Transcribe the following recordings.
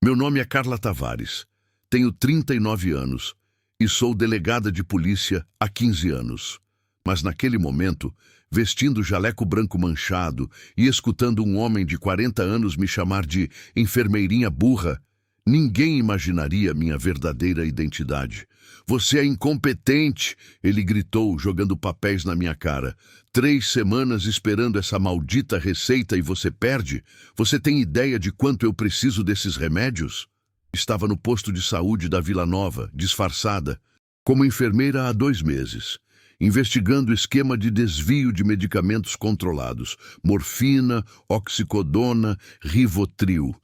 Meu nome é Carla Tavares, tenho 39 anos e sou delegada de polícia há 15 anos. Mas naquele momento, vestindo jaleco branco manchado e escutando um homem de 40 anos me chamar de enfermeirinha burra, ninguém imaginaria minha verdadeira identidade. Você é incompetente, ele gritou, jogando papéis na minha cara. 3 semanas esperando essa maldita receita e você perde? Você tem ideia de quanto eu preciso desses remédios? Estava no posto de saúde da Vila Nova, disfarçada, como enfermeira há 2 meses, investigando o esquema de desvio de medicamentos controlados, morfina, oxicodona, Rivotril.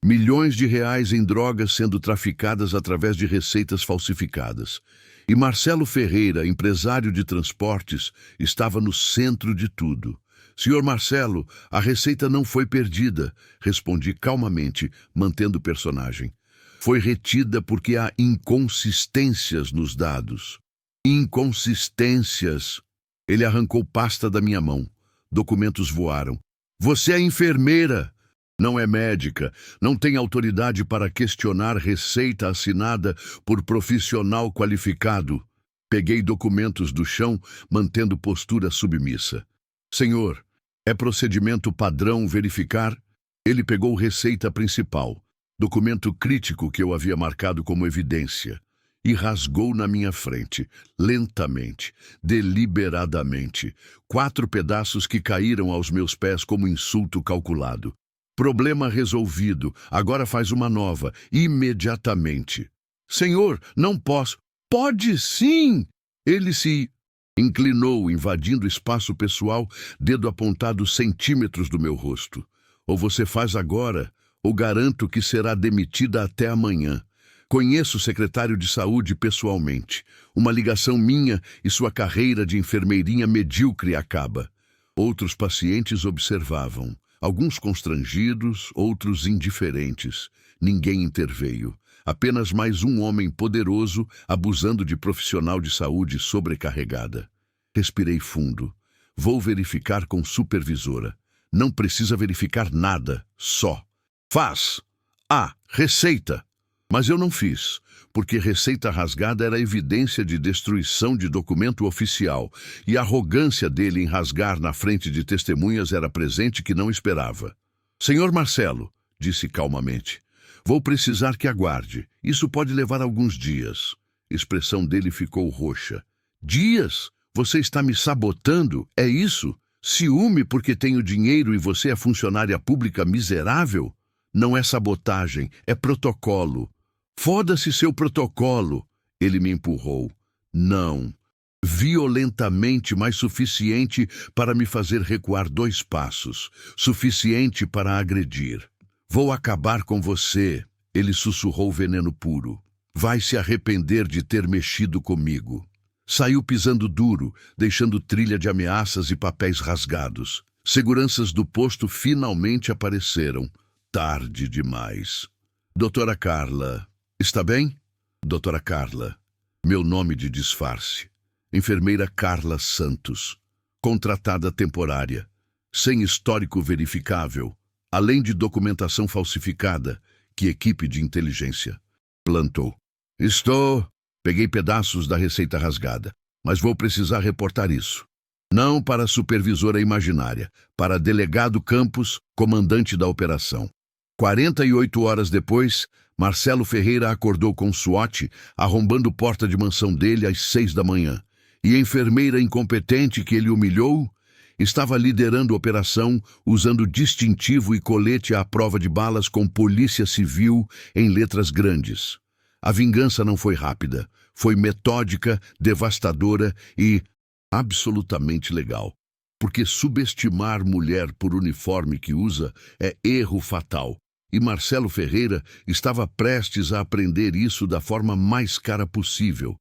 Milhões de reais em drogas sendo traficadas através de receitas falsificadas. E Marcelo Ferreira, empresário de transportes, estava no centro de tudo. Senhor Marcelo, a receita não foi perdida, respondi calmamente, mantendo o personagem. Foi retida porque há inconsistências nos dados. Inconsistências. Ele arrancou pasta da minha mão. Documentos voaram. Você é enfermeira! Não é médica, não tem autoridade para questionar receita assinada por profissional qualificado. Peguei documentos do chão, mantendo postura submissa. Senhor, é procedimento padrão verificar? Ele pegou receita principal, documento crítico que eu havia marcado como evidência, e rasgou na minha frente, lentamente, deliberadamente, 4 pedaços que caíram aos meus pés como insulto calculado. Problema resolvido, agora faz uma nova, imediatamente. Senhor, não posso. Pode sim! Ele se inclinou, invadindo espaço pessoal, dedo apontado centímetros do meu rosto. Ou você faz agora, ou garanto que será demitida até amanhã. Conheço o secretário de saúde pessoalmente. Uma ligação minha e sua carreira de enfermeirinha medíocre acaba. Outros pacientes observavam. Alguns constrangidos, outros indiferentes. Ninguém interveio. Apenas mais um homem poderoso abusando de profissional de saúde sobrecarregada. Respirei fundo. Vou verificar com supervisora. Não precisa verificar nada, só. Faz! Receita! Mas eu não fiz, porque receita rasgada era evidência de destruição de documento oficial, e a arrogância dele em rasgar na frente de testemunhas era presente que não esperava. Senhor Marcelo, disse calmamente, vou precisar que aguarde. Isso pode levar alguns dias. Expressão dele ficou roxa. Dias? Você está me sabotando? É isso? Ciúme porque tenho dinheiro e você é funcionária pública miserável? Não é sabotagem, é protocolo. Foda-se seu protocolo. Ele me empurrou. Não. Violentamente, mas suficiente para me fazer recuar 2 passos. Suficiente para agredir. Vou acabar com você. Ele sussurrou veneno puro. Vai se arrepender de ter mexido comigo. Saiu pisando duro, deixando trilha de ameaças e papéis rasgados. Seguranças do posto finalmente apareceram. Tarde demais. Doutora Carla, está bem? Doutora Carla, meu nome de disfarce. Enfermeira Carla Santos, contratada temporária, sem histórico verificável, além de documentação falsificada, que equipe de inteligência plantou. Estou. Peguei pedaços da receita rasgada, mas vou precisar reportar isso. Não para a supervisora imaginária, para delegado Campos, comandante da operação. 48 horas depois, Marcelo Ferreira acordou com SWAT, arrombando porta de mansão dele às 6 da manhã. E a enfermeira incompetente que ele humilhou estava liderando a operação, usando distintivo e colete à prova de balas com Polícia Civil em letras grandes. A vingança não foi rápida, foi metódica, devastadora e absolutamente legal. Porque subestimar mulher por uniforme que usa é erro fatal. E Marcelo Ferreira estava prestes a aprender isso da forma mais cara possível.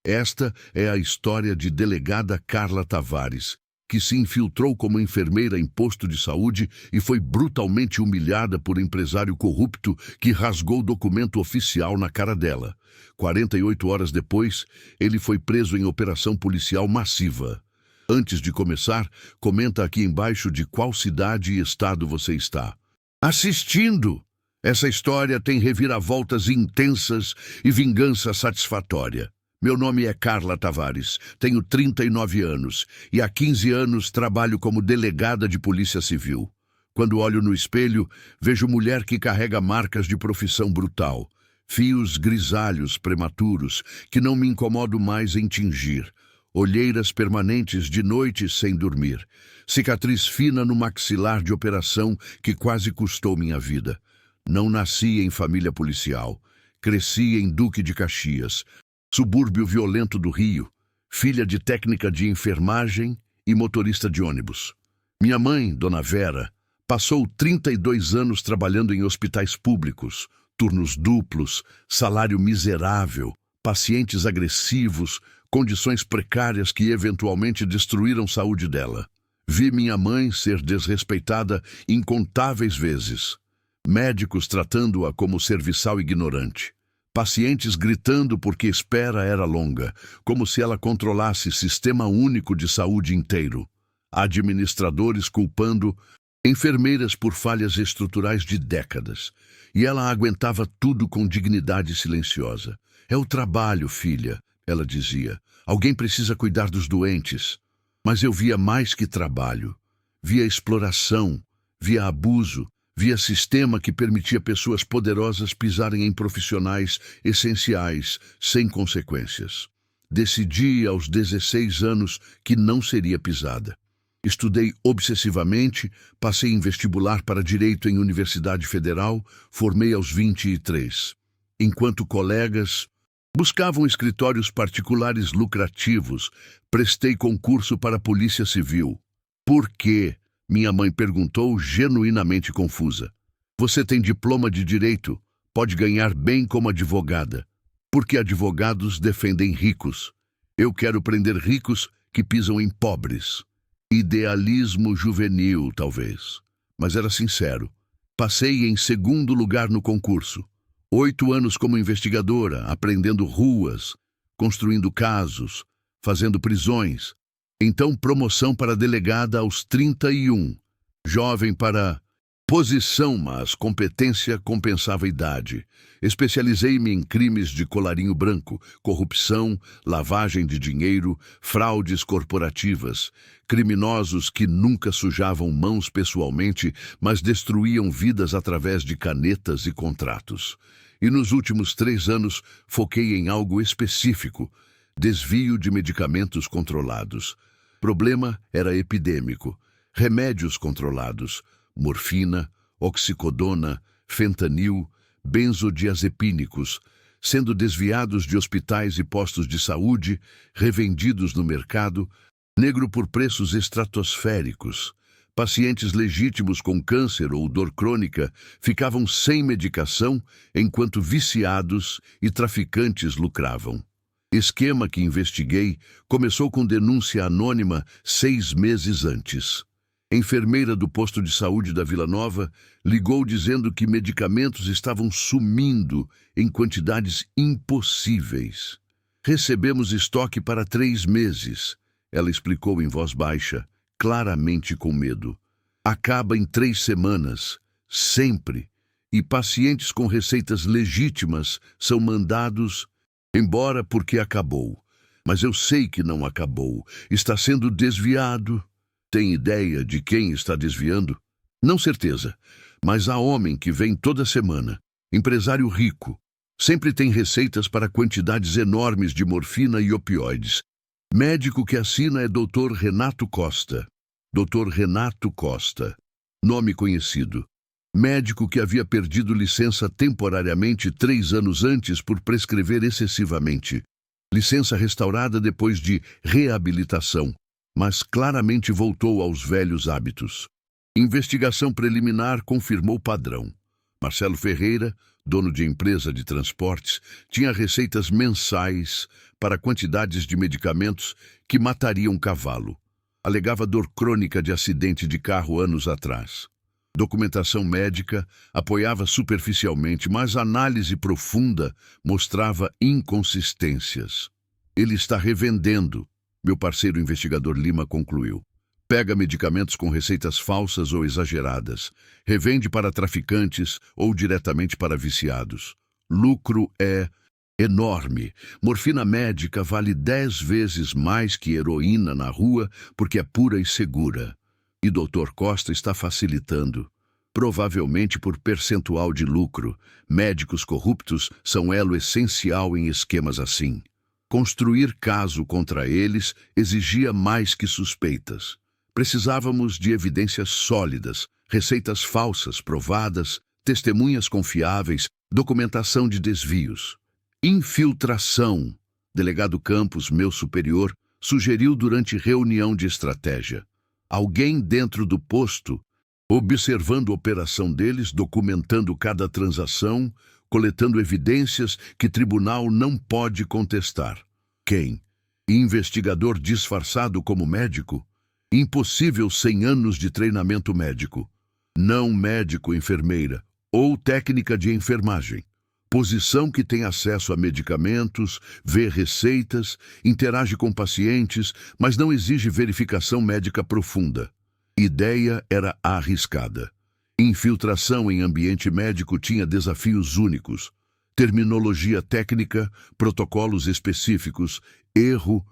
Esta é a história de delegada Carla Tavares, que se infiltrou como enfermeira em posto de saúde e foi brutalmente humilhada por empresário corrupto que rasgou documento oficial na cara dela. 48 horas depois, ele foi preso em operação policial massiva. Antes de começar, comenta aqui embaixo de qual cidade e estado você está. Assistindo! Essa história tem reviravoltas intensas e vingança satisfatória. Meu nome é Carla Tavares, tenho 39 anos e há 15 anos trabalho como delegada de Polícia Civil. Quando olho no espelho, vejo mulher que carrega marcas de profissão brutal, fios grisalhos prematuros que não me incomodo mais em tingir, olheiras permanentes de noite sem dormir, cicatriz fina no maxilar de operação que quase custou minha vida. Não nasci em família policial, cresci em Duque de Caxias, subúrbio violento do Rio, filha de técnica de enfermagem e motorista de ônibus. Minha mãe, Dona Vera, passou 32 anos trabalhando em hospitais públicos, turnos duplos, salário miserável, pacientes agressivos, condições precárias que eventualmente destruíram a saúde dela. Vi minha mãe ser desrespeitada incontáveis vezes. Médicos tratando-a como serviçal ignorante. Pacientes gritando porque a espera era longa, como se ela controlasse sistema único de saúde inteiro. Administradores culpando enfermeiras por falhas estruturais de décadas. E ela aguentava tudo com dignidade silenciosa. É o trabalho, filha, ela dizia. Alguém precisa cuidar dos doentes. Mas eu via mais que trabalho. Via exploração, via abuso, via sistema que permitia pessoas poderosas pisarem em profissionais essenciais, sem consequências. Decidi aos 16 anos que não seria pisada. Estudei obsessivamente, passei em vestibular para Direito em Universidade Federal, formei aos 23. Enquanto colegas buscavam escritórios particulares lucrativos, prestei concurso para a Polícia Civil. Por quê? Minha mãe perguntou, genuinamente confusa. Você tem diploma de direito, pode ganhar bem como advogada. Porque advogados defendem ricos. Eu quero prender ricos que pisam em pobres. Idealismo juvenil, talvez. Mas era sincero. Passei em segundo lugar no concurso. 8 anos como investigadora, aprendendo ruas, construindo casos, fazendo prisões. Então promoção para delegada aos 31. Jovem para posição, mas competência compensava a idade. Especializei-me em crimes de colarinho branco, corrupção, lavagem de dinheiro, fraudes corporativas, criminosos que nunca sujavam mãos pessoalmente, mas destruíam vidas através de canetas e contratos. E nos últimos 3 anos foquei em algo específico: desvio de medicamentos controlados. Problema era epidêmico. Remédios controlados, morfina, oxicodona, fentanil, benzodiazepínicos, sendo desviados de hospitais e postos de saúde, revendidos no mercado, negro por preços estratosféricos. Pacientes legítimos com câncer ou dor crônica ficavam sem medicação, enquanto viciados e traficantes lucravam. Esquema que investiguei começou com denúncia anônima 6 meses antes. Enfermeira do posto de saúde da Vila Nova ligou dizendo que medicamentos estavam sumindo em quantidades impossíveis. Recebemos estoque para 3 meses, ela explicou em voz baixa, claramente com medo. Acaba em 3 semanas, sempre, e pacientes com receitas legítimas são mandados embora porque acabou. Mas eu sei que não acabou, está sendo desviado. Tem ideia de quem está desviando? Não certeza, mas há homem que vem toda semana, empresário rico, sempre tem receitas para quantidades enormes de morfina e opioides. Médico que assina é Dr. Renato Costa. Dr. Renato Costa, nome conhecido. Médico que havia perdido licença temporariamente 3 anos antes por prescrever excessivamente. Licença restaurada depois de reabilitação, mas claramente voltou aos velhos hábitos. Investigação preliminar confirmou padrão. Marcelo Ferreira, dono de empresa de transportes, tinha receitas mensais para quantidades de medicamentos que matariam cavalo. Alegava dor crônica de acidente de carro anos atrás. Documentação médica apoiava superficialmente, mas análise profunda mostrava inconsistências. Ele está revendendo, meu parceiro investigador Lima concluiu. Pega medicamentos com receitas falsas ou exageradas, revende para traficantes ou diretamente para viciados. Lucro é enorme. Morfina médica vale 10 vezes mais que heroína na rua porque é pura e segura. E Dr. Costa está facilitando. Provavelmente por percentual de lucro. Médicos corruptos são elo essencial em esquemas assim. Construir caso contra eles exigia mais que suspeitas. Precisávamos de evidências sólidas, receitas falsas provadas, testemunhas confiáveis, documentação de desvios. Infiltração. Delegado Campos, meu superior, sugeriu durante reunião de estratégia. Alguém dentro do posto, observando a operação deles, documentando cada transação, coletando evidências que tribunal não pode contestar. Quem? Investigador disfarçado como médico? Impossível sem anos de treinamento médico. Não médico, enfermeira, ou técnica de enfermagem. Posição que tem acesso a medicamentos, vê receitas, interage com pacientes, mas não exige verificação médica profunda. Ideia era arriscada. Infiltração em ambiente médico tinha desafios únicos. Terminologia técnica, protocolos específicos, erro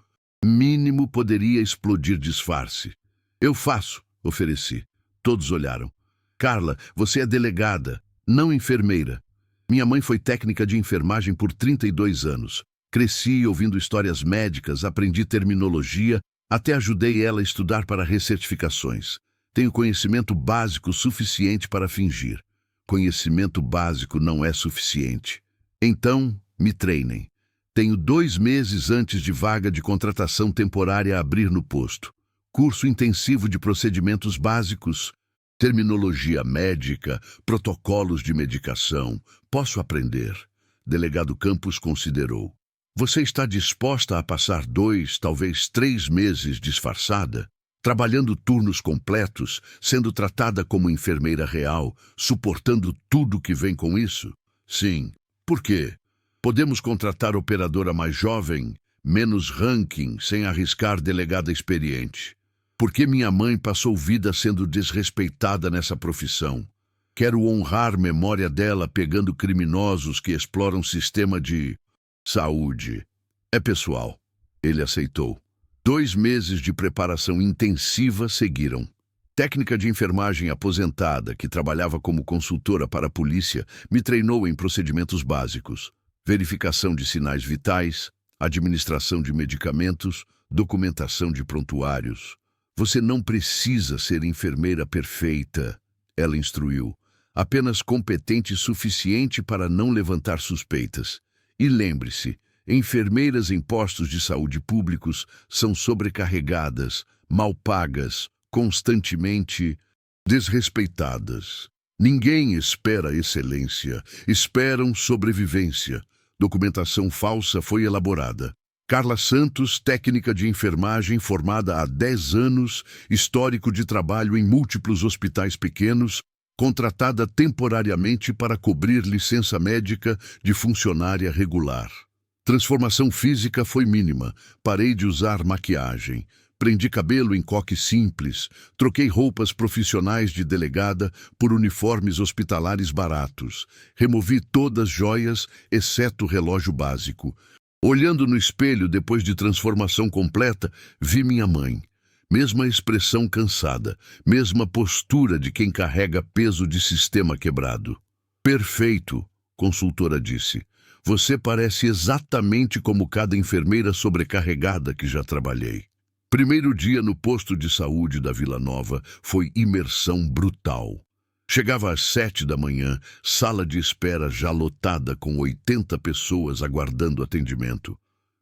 mínimo poderia explodir disfarce. Eu faço, ofereci. Todos olharam. Carla, você é delegada, não enfermeira. Minha mãe foi técnica de enfermagem por 32 anos. Cresci ouvindo histórias médicas, aprendi terminologia, até ajudei ela a estudar para recertificações. Tenho conhecimento básico suficiente para fingir. Conhecimento básico não é suficiente. Então, me treinem. Tenho 2 meses antes de vaga de contratação temporária a abrir no posto. Curso intensivo de procedimentos básicos, terminologia médica, protocolos de medicação. Posso aprender. Delegado Campos considerou. Você está disposta a passar 2, talvez 3 meses disfarçada? Trabalhando turnos completos, sendo tratada como enfermeira real, suportando tudo que vem com isso? Sim. Por quê? Podemos contratar operadora mais jovem, menos ranking, sem arriscar delegada experiente. Porque minha mãe passou vida sendo desrespeitada nessa profissão. Quero honrar memória dela pegando criminosos que exploram sistema de saúde. É pessoal. Ele aceitou. 2 meses de preparação intensiva seguiram. Técnica de enfermagem aposentada, que trabalhava como consultora para a polícia, me treinou em procedimentos básicos. Verificação de sinais vitais, administração de medicamentos, documentação de prontuários. Você não precisa ser enfermeira perfeita, ela instruiu. Apenas competente o suficiente para não levantar suspeitas. E lembre-se, enfermeiras em postos de saúde públicos são sobrecarregadas, mal pagas, constantemente desrespeitadas. Ninguém espera excelência, esperam sobrevivência. Documentação falsa foi elaborada. Carla Santos, técnica de enfermagem formada há 10 anos, histórico de trabalho em múltiplos hospitais pequenos, contratada temporariamente para cobrir licença médica de funcionária regular. Transformação física foi mínima. Parei de usar maquiagem. Prendi cabelo em coque simples. Troquei roupas profissionais de delegada por uniformes hospitalares baratos. Removi todas joias, exceto o relógio básico. Olhando no espelho depois de transformação completa, vi minha mãe. Mesma expressão cansada, mesma postura de quem carrega peso de sistema quebrado. Perfeito, consultora disse. Você parece exatamente como cada enfermeira sobrecarregada que já trabalhei. Primeiro dia no posto de saúde da Vila Nova foi imersão brutal. Chegava às 7 da manhã, sala de espera já lotada com 80 pessoas aguardando atendimento.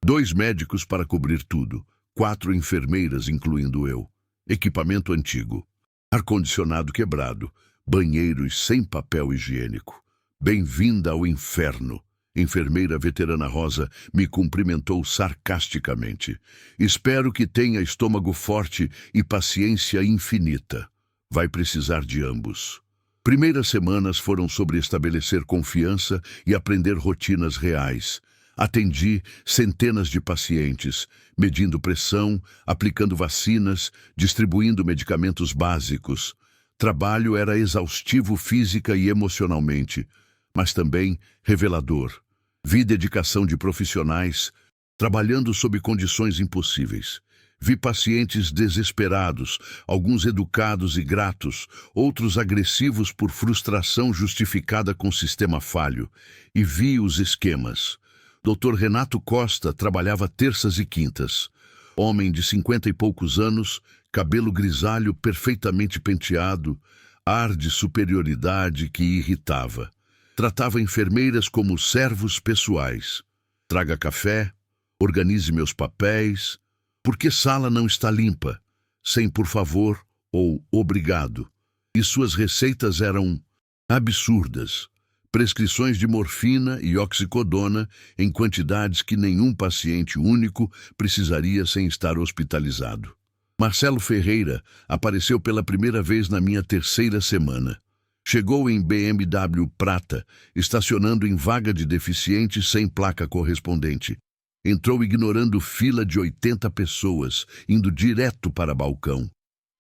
2 médicos para cobrir tudo, 4 enfermeiras incluindo eu. Equipamento antigo, ar-condicionado quebrado, banheiros sem papel higiênico. Bem-vinda ao inferno. Enfermeira veterana Rosa me cumprimentou sarcasticamente. Espero que tenha estômago forte e paciência infinita. Vai precisar de ambos. Primeiras semanas foram sobre estabelecer confiança e aprender rotinas reais. Atendi centenas de pacientes, medindo pressão, aplicando vacinas, distribuindo medicamentos básicos. Trabalho era exaustivo física e emocionalmente, mas também revelador. Vi dedicação de profissionais, trabalhando sob condições impossíveis. Vi pacientes desesperados, alguns educados e gratos, outros agressivos por frustração justificada com sistema falho. E vi os esquemas. Dr. Renato Costa trabalhava terças e quintas. Homem de 50 e poucos anos, cabelo grisalho perfeitamente penteado, ar de superioridade que irritava. Tratava enfermeiras como servos pessoais. Traga café, organize meus papéis. Por que sala não está limpa? Sem por favor ou obrigado. E suas receitas eram absurdas. Prescrições de morfina e oxicodona em quantidades que nenhum paciente único precisaria sem estar hospitalizado. Marcelo Ferreira apareceu pela primeira vez na minha terceira semana. Chegou em BMW prata, estacionando em vaga de deficiente sem placa correspondente. Entrou ignorando fila de 80 pessoas, indo direto para balcão.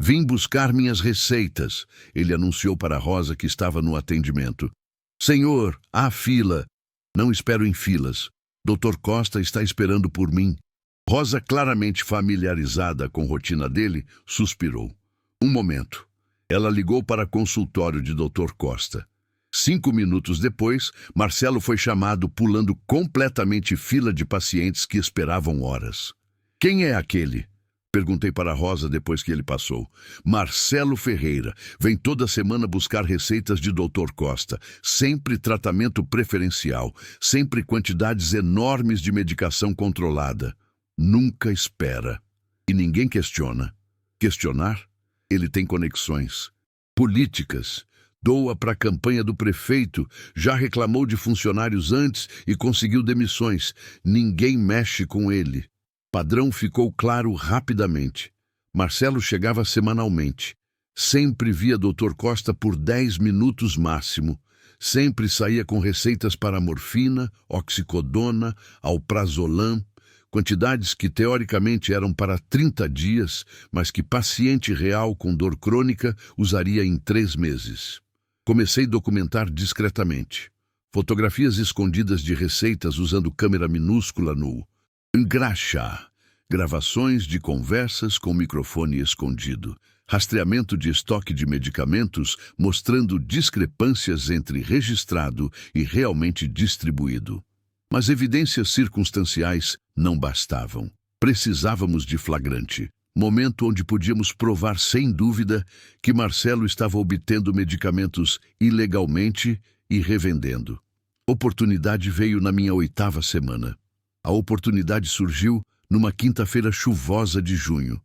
Vim buscar minhas receitas, ele anunciou para Rosa que estava no atendimento. Senhor, há fila. Não espero em filas. Dr. Costa está esperando por mim. Rosa, claramente familiarizada com a rotina dele, suspirou. Um momento. Ela ligou para o consultório de Dr. Costa. 5 minutos depois, Marcelo foi chamado pulando completamente fila de pacientes que esperavam horas. Quem é aquele? Perguntei para Rosa depois que ele passou. Marcelo Ferreira. Vem toda semana buscar receitas de Dr. Costa. Sempre tratamento preferencial. Sempre quantidades enormes de medicação controlada. Nunca espera. E ninguém questiona. Questionar? Ele tem conexões. Políticas. Doa para a campanha do prefeito, já reclamou de funcionários antes e conseguiu demissões. Ninguém mexe com ele. Padrão ficou claro rapidamente. Marcelo chegava semanalmente. Sempre via Dr. Costa por 10 minutos máximo. Sempre saía com receitas para morfina, oxicodona, alprazolam, quantidades que teoricamente eram para 30 dias, mas que paciente real com dor crônica usaria em 3 meses. Comecei a documentar discretamente. Fotografias escondidas de receitas usando câmera minúscula no engraxar. Gravações de conversas com microfone escondido. Rastreamento de estoque de medicamentos mostrando discrepâncias entre registrado e realmente distribuído. Mas evidências circunstanciais não bastavam. Precisávamos de flagrante. Momento onde podíamos provar sem dúvida que Marcelo estava obtendo medicamentos ilegalmente e revendendo. Oportunidade veio na minha 8ª semana. A oportunidade surgiu numa quinta-feira chuvosa de junho.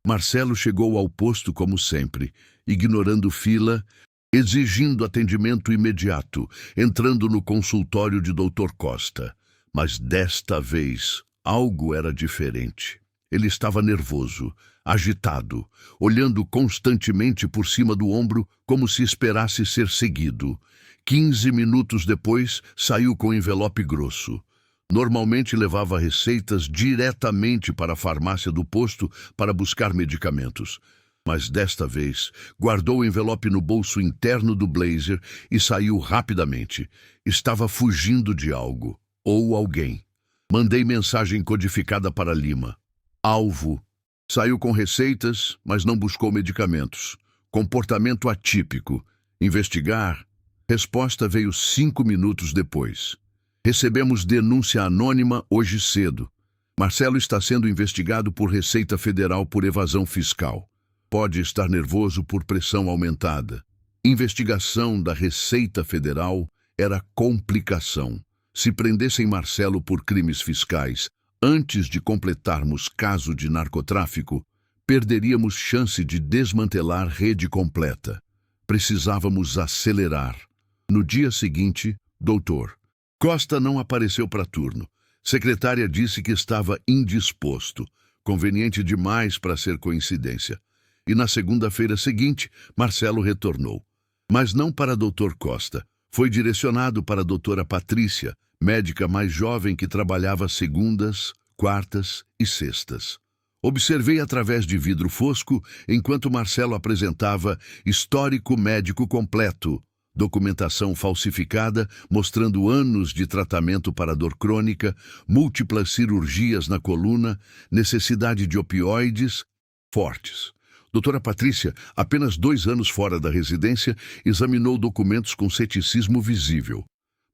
Marcelo chegou ao posto como sempre, ignorando fila, exigindo atendimento imediato, entrando no consultório de Dr. Costa. Mas desta vez, algo era diferente. Ele estava nervoso, agitado, olhando constantemente por cima do ombro como se esperasse ser seguido. 15 minutos depois, saiu com envelope grosso. Normalmente levava receitas diretamente para a farmácia do posto para buscar medicamentos. Mas desta vez, guardou o envelope no bolso interno do blazer e saiu rapidamente. Estava fugindo de algo, ou alguém. Mandei mensagem codificada para Lima. Alvo. Saiu com receitas, mas não buscou medicamentos. Comportamento atípico. Investigar. Resposta veio 5 minutos depois. Recebemos denúncia anônima hoje cedo. Marcelo está sendo investigado por Receita Federal por evasão fiscal. Pode estar nervoso por pressão aumentada. Investigação da Receita Federal era complicação. Se prendessem Marcelo por crimes fiscais, antes de completarmos caso de narcotráfico, perderíamos chance de desmantelar rede completa. Precisávamos acelerar. No dia seguinte, Dr. Costa não apareceu para turno. Secretária disse que estava indisposto, conveniente demais para ser coincidência. E na segunda-feira seguinte, Marcelo retornou. Mas não para Dr. Costa. Foi direcionado para a doutora Patrícia, médica mais jovem que trabalhava segundas, quartas e sextas. Observei através de vidro fosco enquanto Marcelo apresentava histórico médico completo, documentação falsificada mostrando anos de tratamento para dor crônica, múltiplas cirurgias na coluna, necessidade de opioides fortes. Doutora Patrícia, apenas 2 anos fora da residência, examinou documentos com ceticismo visível.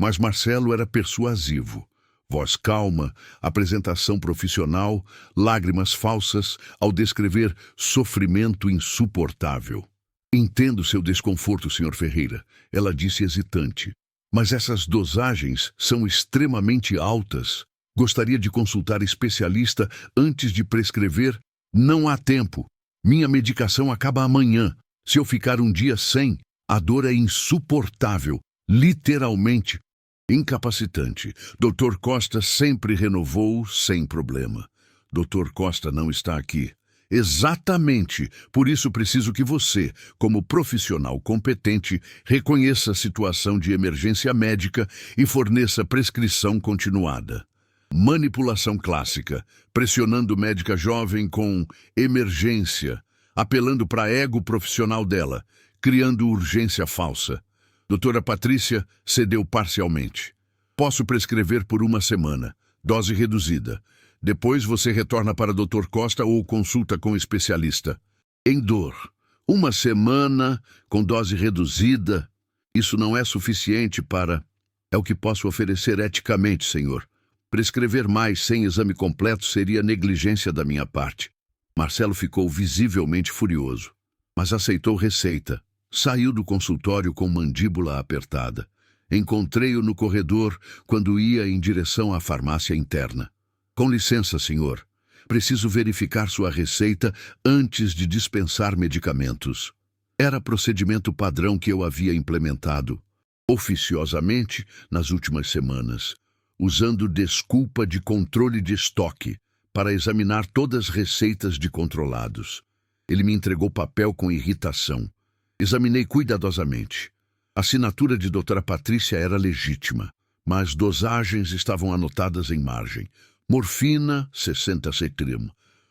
Mas Marcelo era persuasivo. Voz calma, apresentação profissional, lágrimas falsas ao descrever sofrimento insuportável. Entendo seu desconforto, Sr. Ferreira, ela disse hesitante. Mas essas dosagens são extremamente altas. Gostaria de consultar especialista antes de prescrever? Não há tempo. Minha medicação acaba amanhã. Se eu ficar um dia sem, a dor é insuportável, literalmente incapacitante. Dr. Costa sempre renovou sem problema. Dr. Costa não está aqui. Exatamente. Por isso preciso que você, como profissional competente, reconheça a situação de emergência médica e forneça prescrição continuada. Manipulação clássica, pressionando médica jovem com emergência, apelando para ego profissional dela, criando urgência falsa. Doutora Patrícia cedeu parcialmente. Posso prescrever por 1 semana, dose reduzida. Depois você retorna para Dr. Costa ou consulta com especialista. Em dor, 1 semana com dose reduzida, isso não é suficiente para... É o que posso oferecer eticamente, senhor. Prescrever mais sem exame completo seria negligência da minha parte. Marcelo ficou visivelmente furioso, mas aceitou receita. Saiu do consultório com mandíbula apertada. Encontrei-o no corredor quando ia em direção à farmácia interna. Com licença, senhor. Preciso verificar sua receita antes de dispensar medicamentos. Era procedimento padrão que eu havia implementado, oficiosamente, nas últimas semanas, usando desculpa de controle de estoque para examinar todas as receitas de controlados. Ele me entregou papel com irritação. Examinei cuidadosamente. A assinatura de doutora Patrícia era legítima, mas dosagens estavam anotadas em margem. Morfina, 60 cetrim.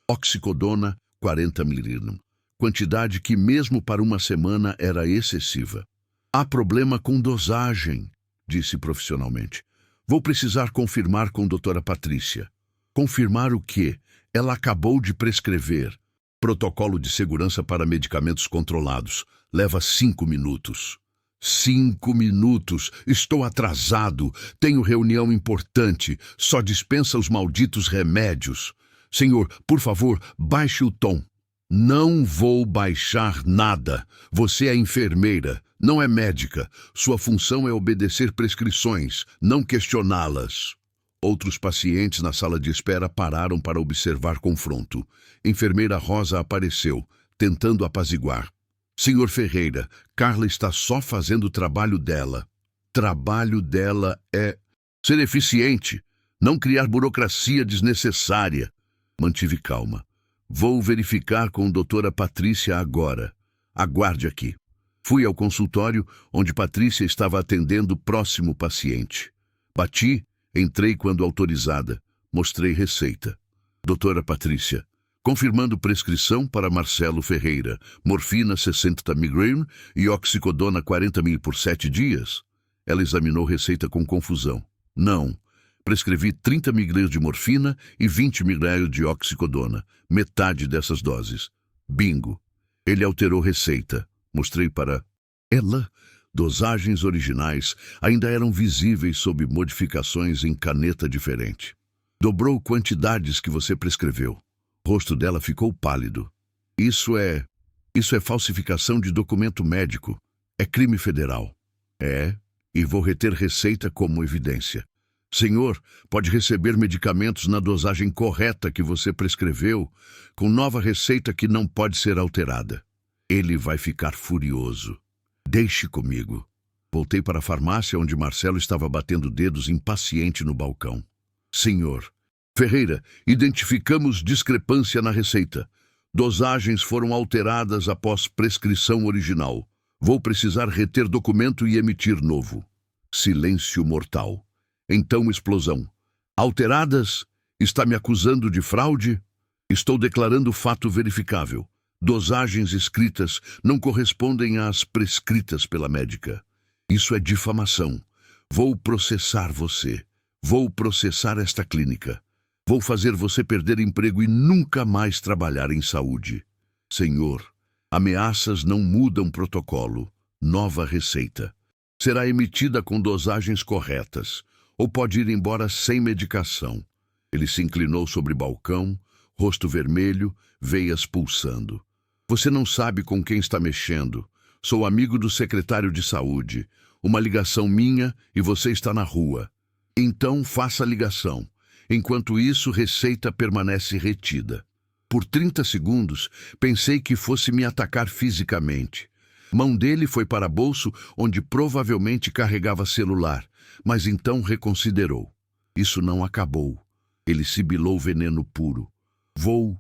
Oxicodona, 40 mg. Quantidade que, mesmo para 1 semana, era excessiva. Há problema com dosagem, disse profissionalmente. Vou precisar confirmar com doutora Patrícia. Confirmar o quê? Ela acabou de prescrever. Protocolo de segurança para medicamentos controlados. Leva 5 minutos. 5 minutos. Estou atrasado. Tenho reunião importante. Só dispensa os malditos remédios. Senhor, por favor, baixe o tom. Não vou baixar nada. Você é enfermeira, não é médica. Sua função é obedecer prescrições, não questioná-las. Outros pacientes na sala de espera pararam para observar confronto. Enfermeira Rosa apareceu, tentando apaziguar. Senhor Ferreira, Carla está só fazendo o trabalho dela. Trabalho dela é ser eficiente, não criar burocracia desnecessária. Mantive calma. Vou verificar com doutora Patrícia agora. Aguarde aqui. Fui ao consultório, onde Patrícia estava atendendo o próximo paciente. Bati, entrei quando autorizada. Mostrei receita. Doutora Patrícia, confirmando prescrição para Marcelo Ferreira, morfina 60 mg e oxicodona 40 ml por 7 dias. Ela examinou receita com confusão. Não. Prescrevi 30 mg de morfina e 20 mg de oxicodona, metade dessas doses. Bingo. Ele alterou receita. Mostrei para ela. Dosagens originais ainda eram visíveis sob modificações em caneta diferente. Dobrou quantidades que você prescreveu. O rosto dela ficou pálido. Isso é falsificação de documento médico. É crime federal. É, e vou reter receita como evidência. Senhor, pode receber medicamentos na dosagem correta que você prescreveu, com nova receita que não pode ser alterada. Ele vai ficar furioso. Deixe comigo. Voltei para a farmácia onde Marcelo estava batendo dedos impaciente no balcão. Senhor Ferreira, identificamos discrepância na receita. Dosagens foram alteradas após prescrição original. Vou precisar reter documento e emitir novo. Silêncio mortal. Então, explosão. Alteradas? Está me acusando de fraude? Estou declarando fato verificável. Dosagens escritas não correspondem às prescritas pela médica. Isso é difamação. Vou processar você. Vou processar esta clínica. Vou fazer você perder emprego e nunca mais trabalhar em saúde. Senhor, ameaças não mudam protocolo. Nova receita. Será emitida com dosagens corretas, ou pode ir embora sem medicação. Ele se inclinou sobre o balcão, rosto vermelho, veias pulsando. Você não sabe com quem está mexendo. Sou amigo do secretário de saúde. Uma ligação minha e você está na rua. Então faça a ligação. Enquanto isso, receita permanece retida. Por 30 segundos, pensei que fosse me atacar fisicamente. Mão dele foi para bolso, onde provavelmente carregava celular, mas então reconsiderou. Isso não acabou. Ele sibilou veneno puro. Vou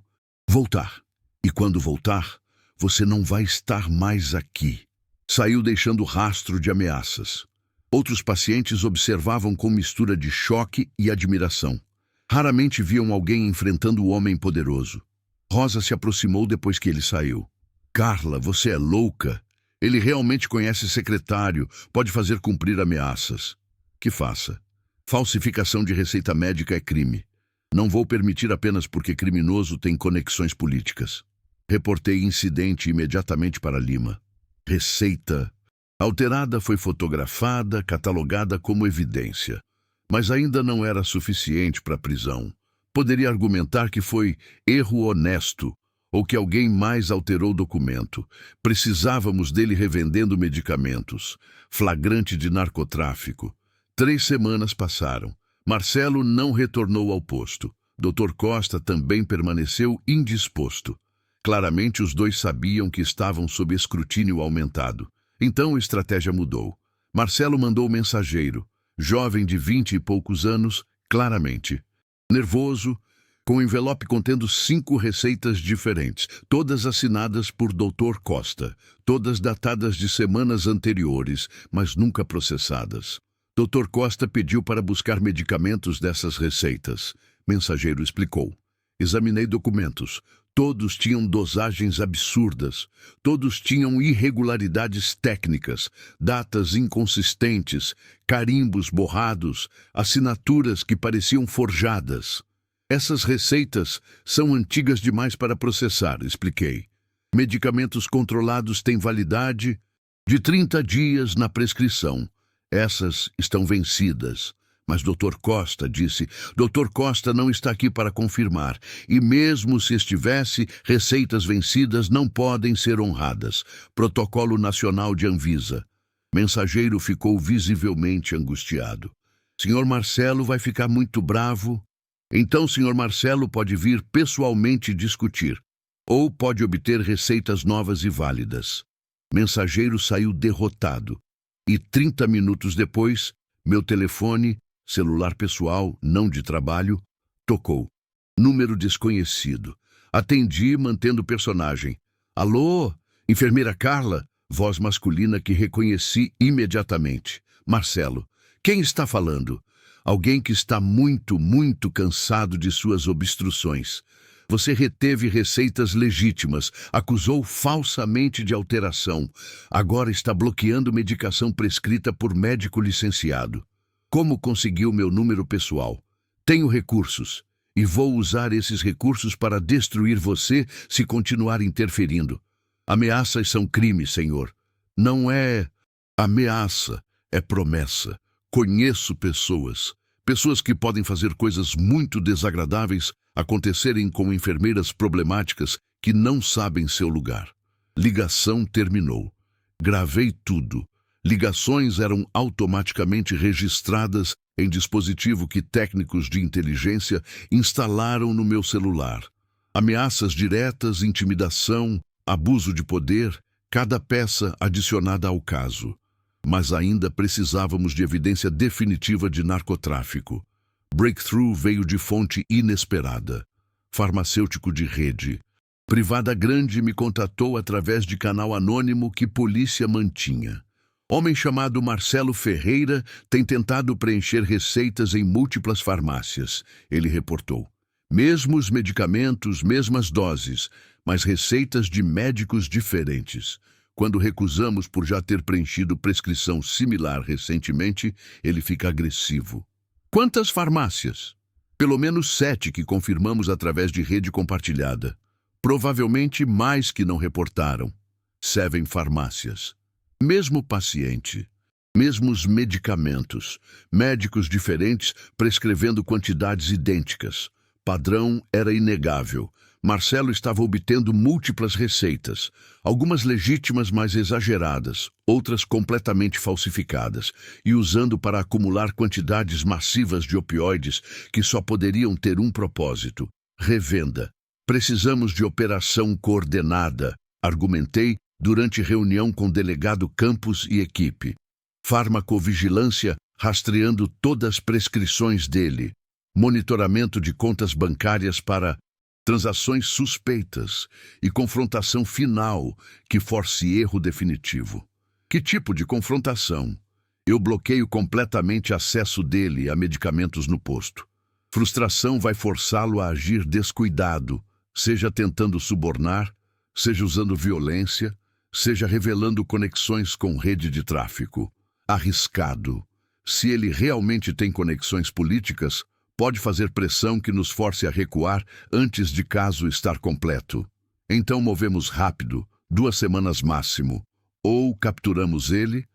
voltar. E quando voltar, você não vai estar mais aqui. Saiu deixando rastro de ameaças. Outros pacientes observavam com mistura de choque e admiração. Raramente viam alguém enfrentando o homem poderoso. Rosa se aproximou depois que ele saiu. Carla, você é louca. Ele realmente conhece secretário, pode fazer cumprir ameaças. Que faça. Falsificação de receita médica é crime. Não vou permitir apenas porque criminoso tem conexões políticas. Reportei incidente imediatamente para Lima. Receita alterada foi fotografada, catalogada como evidência. Mas ainda não era suficiente para a prisão. Poderia argumentar que foi erro honesto, ou que alguém mais alterou o documento. Precisávamos dele revendendo medicamentos. Flagrante de narcotráfico. 3 semanas passaram. Marcelo não retornou ao posto. Dr. Costa também permaneceu indisposto. Claramente os dois sabiam que estavam sob escrutínio aumentado. Então a estratégia mudou. Marcelo mandou o mensageiro, jovem de 20 e poucos anos, claramente. Nervoso, com um envelope contendo 5 receitas diferentes, todas assinadas por Dr. Costa, todas datadas de semanas anteriores, mas nunca processadas. Dr. Costa pediu para buscar medicamentos dessas receitas. Mensageiro explicou. Examinei documentos. Todos tinham dosagens absurdas. Todos tinham irregularidades técnicas, datas inconsistentes, carimbos borrados, assinaturas que pareciam forjadas. Essas receitas são antigas demais para processar, expliquei. Medicamentos controlados têm validade de 30 dias na prescrição. Essas estão vencidas. Mas Dr. Costa disse, Dr. Costa não está aqui para confirmar, e mesmo se estivesse, receitas vencidas não podem ser honradas. Protocolo Nacional de Anvisa. Mensageiro ficou visivelmente angustiado. Senhor Marcelo vai ficar muito bravo. Então, senhor Marcelo pode vir pessoalmente discutir, ou pode obter receitas novas e válidas. Mensageiro saiu derrotado, e 30 minutos depois, meu telefone, celular pessoal, não de trabalho, tocou. Número desconhecido. Atendi, mantendo o personagem. Alô, enfermeira Carla? Voz masculina que reconheci imediatamente. Marcelo. Quem está falando? Alguém que está muito, muito cansado de suas obstruções. Você reteve receitas legítimas, acusou falsamente de alteração. Agora está bloqueando medicação prescrita por médico licenciado. Como conseguiu meu número pessoal? Tenho recursos, e vou usar esses recursos para destruir você se continuar interferindo. Ameaças são crime, senhor. Não é ameaça, é promessa. Conheço pessoas que podem fazer coisas muito desagradáveis acontecerem com enfermeiras problemáticas que não sabem seu lugar. Ligação terminou. Gravei tudo. Ligações eram automaticamente registradas em dispositivo que técnicos de inteligência instalaram no meu celular. Ameaças diretas, intimidação, abuso de poder, cada peça adicionada ao caso. Mas ainda precisávamos de evidência definitiva de narcotráfico. Breakthrough veio de fonte inesperada. Farmacêutico de rede. Privada grande me contatou através de canal anônimo que polícia mantinha. Homem chamado Marcelo Ferreira tem tentado preencher receitas em múltiplas farmácias, ele reportou. Mesmos medicamentos, mesmas doses, mas receitas de médicos diferentes. Quando recusamos por já ter preenchido prescrição similar recentemente, ele fica agressivo. Quantas farmácias? Pelo menos 7 que confirmamos através de rede compartilhada. Provavelmente mais que não reportaram. 7 farmácias. Mesmo paciente, mesmos medicamentos, médicos diferentes prescrevendo quantidades idênticas. Padrão era inegável. Marcelo estava obtendo múltiplas receitas, algumas legítimas, mas exageradas, outras completamente falsificadas, e usando para acumular quantidades massivas de opioides que só poderiam ter um propósito: revenda. Precisamos de operação coordenada, argumentei durante reunião com delegado Campos e equipe. Farmacovigilância rastreando todas as prescrições dele. Monitoramento de contas bancárias para transações suspeitas e confrontação final que force erro definitivo. Que tipo de confrontação? Eu bloqueio completamente acesso dele a medicamentos no posto. Frustração vai forçá-lo a agir descuidado, seja tentando subornar, seja usando violência, seja revelando conexões com rede de tráfico. Arriscado. Se ele realmente tem conexões políticas, pode fazer pressão que nos force a recuar antes de caso estar completo. Então movemos rápido, 2 semanas máximo. Ou capturamos ele,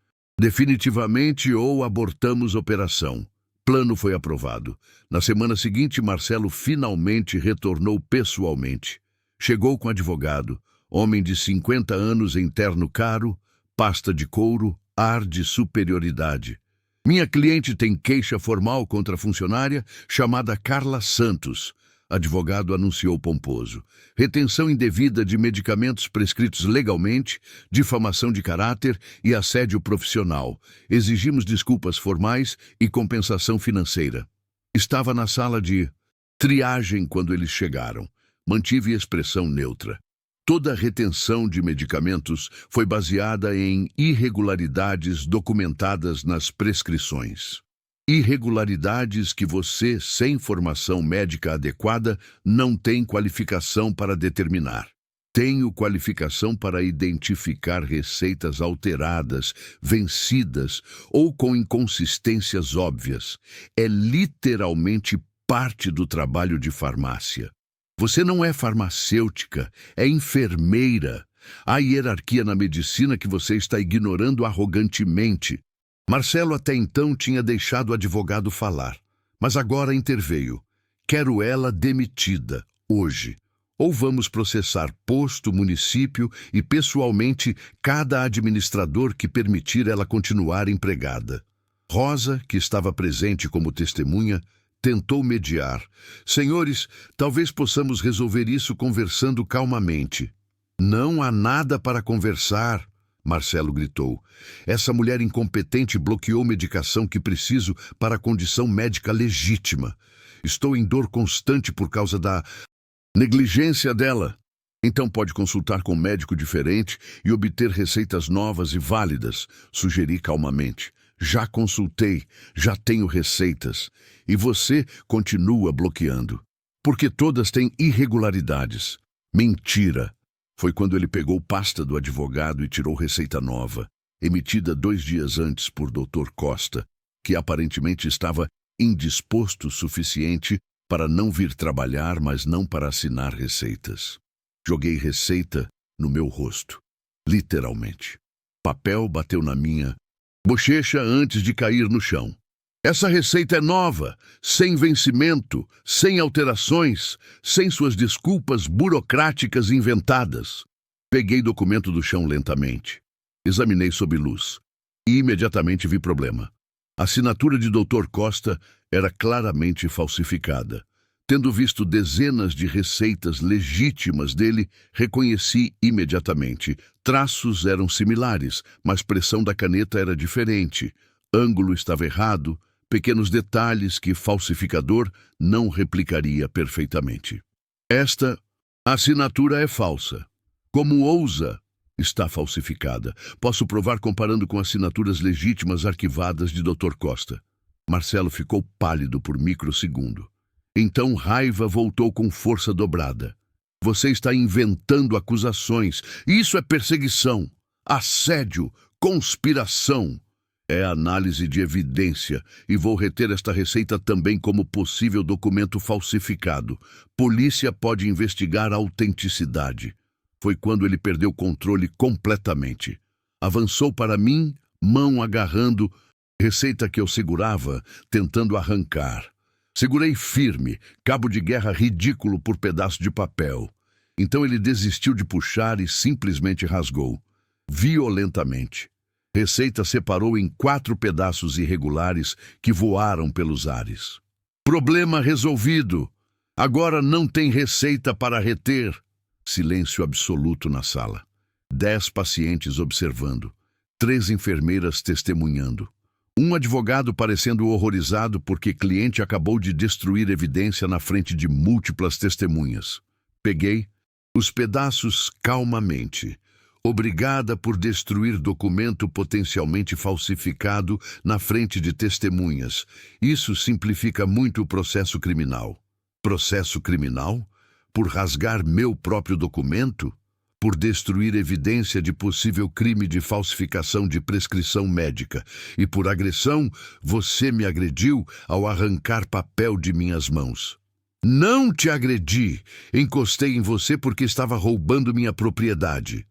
definitivamente, ou abortamos operação. Plano foi aprovado. Na semana seguinte, Marcelo finalmente retornou pessoalmente. Chegou com advogado, homem de 50 anos em terno caro, pasta de couro, ar de superioridade. Minha cliente tem queixa formal contra a funcionária chamada Carla Santos. Advogado anunciou pomposo. Retenção indevida de medicamentos prescritos legalmente, difamação de caráter e assédio profissional. Exigimos desculpas formais e compensação financeira. Estava na sala de triagem quando eles chegaram. Mantive expressão neutra. Toda a retenção de medicamentos foi baseada em irregularidades documentadas nas prescrições. Irregularidades que você, sem formação médica adequada, não tem qualificação para determinar. Tenho qualificação para identificar receitas alteradas, vencidas ou com inconsistências óbvias. É literalmente parte do trabalho de farmácia. Você não é farmacêutica, é enfermeira. Há hierarquia na medicina que você está ignorando arrogantemente. Marcelo até então tinha deixado o advogado falar, mas agora interveio. Quero ela demitida, hoje. Ou vamos processar posto, município e pessoalmente cada administrador que permitir ela continuar empregada. Rosa, que estava presente como testemunha, tentou mediar. Senhores, talvez possamos resolver isso conversando calmamente. Não há nada para conversar, Marcelo gritou. Essa mulher incompetente bloqueou medicação que preciso para a condição médica legítima. Estou em dor constante por causa da negligência dela. Então pode consultar com um médico diferente e obter receitas novas e válidas, sugeri calmamente. Já consultei, já tenho receitas. E você continua bloqueando. Porque todas têm irregularidades. Mentira. Foi quando ele pegou pasta do advogado e tirou receita nova, emitida 2 dias antes por Dr. Costa, que aparentemente estava indisposto o suficiente para não vir trabalhar, mas não para assinar receitas. Joguei receita no meu rosto, literalmente. Papel bateu na minha bochecha antes de cair no chão. Essa receita é nova, sem vencimento, sem alterações, sem suas desculpas burocráticas inventadas. Peguei documento do chão lentamente. Examinei sob luz. E imediatamente vi problema. A assinatura de Dr. Costa era claramente falsificada. Tendo visto dezenas de receitas legítimas dele, reconheci imediatamente. Traços eram similares, mas pressão da caneta era diferente. Ângulo estava errado, pequenos detalhes que falsificador não replicaria perfeitamente. Esta assinatura é falsa. Como ousa? Está falsificada. Posso provar comparando com assinaturas legítimas arquivadas de Dr. Costa. Marcelo ficou pálido por microsegundo. Então raiva voltou com força dobrada. Você está inventando acusações. Isso é perseguição, assédio, conspiração. É análise de evidência e vou reter esta receita também como possível documento falsificado. Polícia pode investigar a autenticidade. Foi quando ele perdeu o controle completamente. Avançou para mim, mão agarrando, receita que eu segurava, tentando arrancar. Segurei firme, cabo de guerra ridículo por pedaço de papel. Então ele desistiu de puxar e simplesmente rasgou, violentamente. Receita separou em 4 pedaços irregulares que voaram pelos ares. Problema resolvido. Agora não tem receita para reter. Silêncio absoluto na sala. 10 pacientes observando. 3 enfermeiras testemunhando. Um advogado parecendo horrorizado porque cliente acabou de destruir evidência na frente de múltiplas testemunhas. Peguei os pedaços calmamente. Obrigada por destruir documento potencialmente falsificado na frente de testemunhas. Isso simplifica muito o processo criminal. Processo criminal? Por rasgar meu próprio documento? Por destruir evidência de possível crime de falsificação de prescrição médica. E por agressão, você me agrediu ao arrancar papel de minhas mãos. Não te agredi. Encostei em você porque estava roubando minha propriedade.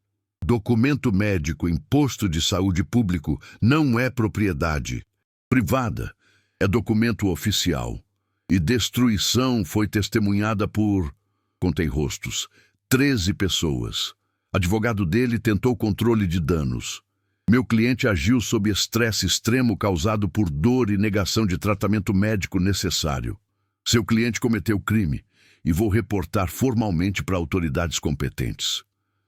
Documento médico em posto de saúde público não é propriedade privada, é documento oficial. E destruição foi testemunhada por, contei rostos, 13 pessoas. Advogado dele tentou controle de danos. Meu cliente agiu sob estresse extremo causado por dor e negação de tratamento médico necessário. Seu cliente cometeu crime e vou reportar formalmente para autoridades competentes.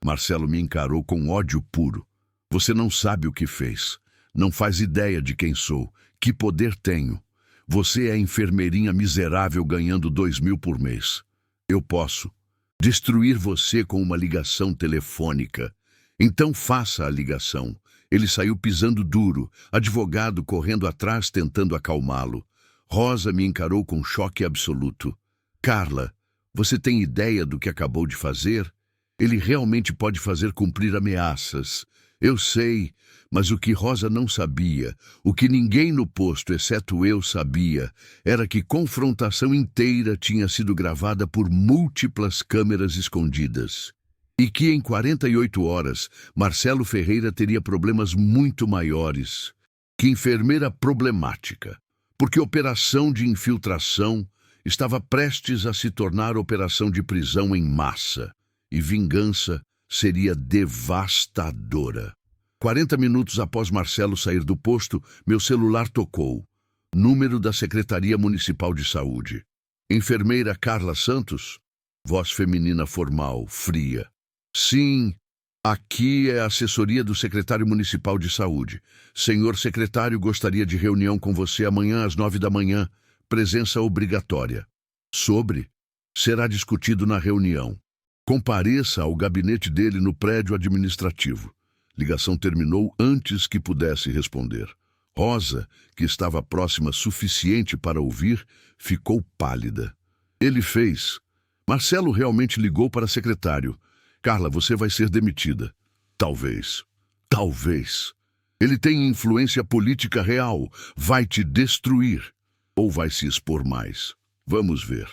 Marcelo me encarou com ódio puro. Você não sabe o que fez. Não faz ideia de quem sou. Que poder tenho. Você é enfermeirinha miserável ganhando 2.000 por mês. Eu posso destruir você com uma ligação telefônica. Então faça a ligação. Ele saiu pisando duro, advogado correndo atrás tentando acalmá-lo. Rosa me encarou com choque absoluto. Carla, você tem ideia do que acabou de fazer? Ele realmente pode fazer cumprir ameaças. Eu sei, mas o que Rosa não sabia, o que ninguém no posto, exceto eu, sabia, era que confrontação inteira tinha sido gravada por múltiplas câmeras escondidas. E que em 48 horas, Marcelo Ferreira teria problemas muito maiores que enfermeira problemática, porque operação de infiltração estava prestes a se tornar operação de prisão em massa. E vingança seria devastadora. 40 minutos após Marcelo sair do posto, meu celular tocou. Número da Secretaria Municipal de Saúde. Enfermeira Carla Santos? Voz feminina formal, fria. Sim, aqui é a assessoria do secretário municipal de saúde. Senhor secretário, gostaria de reunião com você amanhã às 9 da manhã. Presença obrigatória. Sobre? Será discutido na reunião. Compareça ao gabinete dele no prédio administrativo. Ligação terminou antes que pudesse responder. Rosa, que estava próxima suficiente para ouvir, ficou pálida. Ele fez. Marcelo realmente ligou para secretário. Carla, você vai ser demitida. Talvez. Talvez. Ele tem influência política real. Vai te destruir. Ou vai se expor mais. Vamos ver.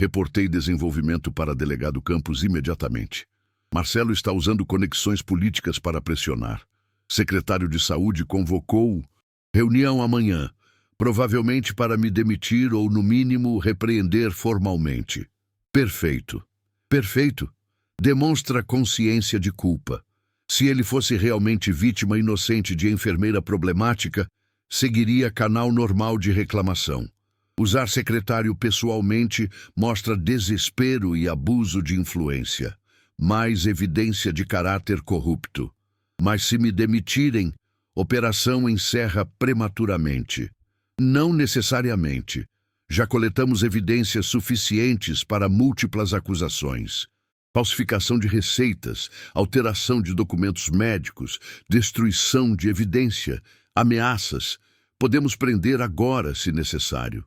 Reportei desenvolvimento para delegado Campos imediatamente. Marcelo está usando conexões políticas para pressionar. Secretário de Saúde convocou reunião amanhã, provavelmente para me demitir ou, no mínimo, repreender formalmente. Perfeito. Perfeito. Demonstra consciência de culpa. Se ele fosse realmente vítima inocente de enfermeira problemática, seguiria canal normal de reclamação. Usar secretário pessoalmente mostra desespero e abuso de influência. Mais evidência de caráter corrupto. Mas se me demitirem, operação encerra prematuramente. Não necessariamente. Já coletamos evidências suficientes para múltiplas acusações. falsificação de receitas, alteração de documentos médicos, destruição de evidência, ameaças. Podemos prender agora, se necessário.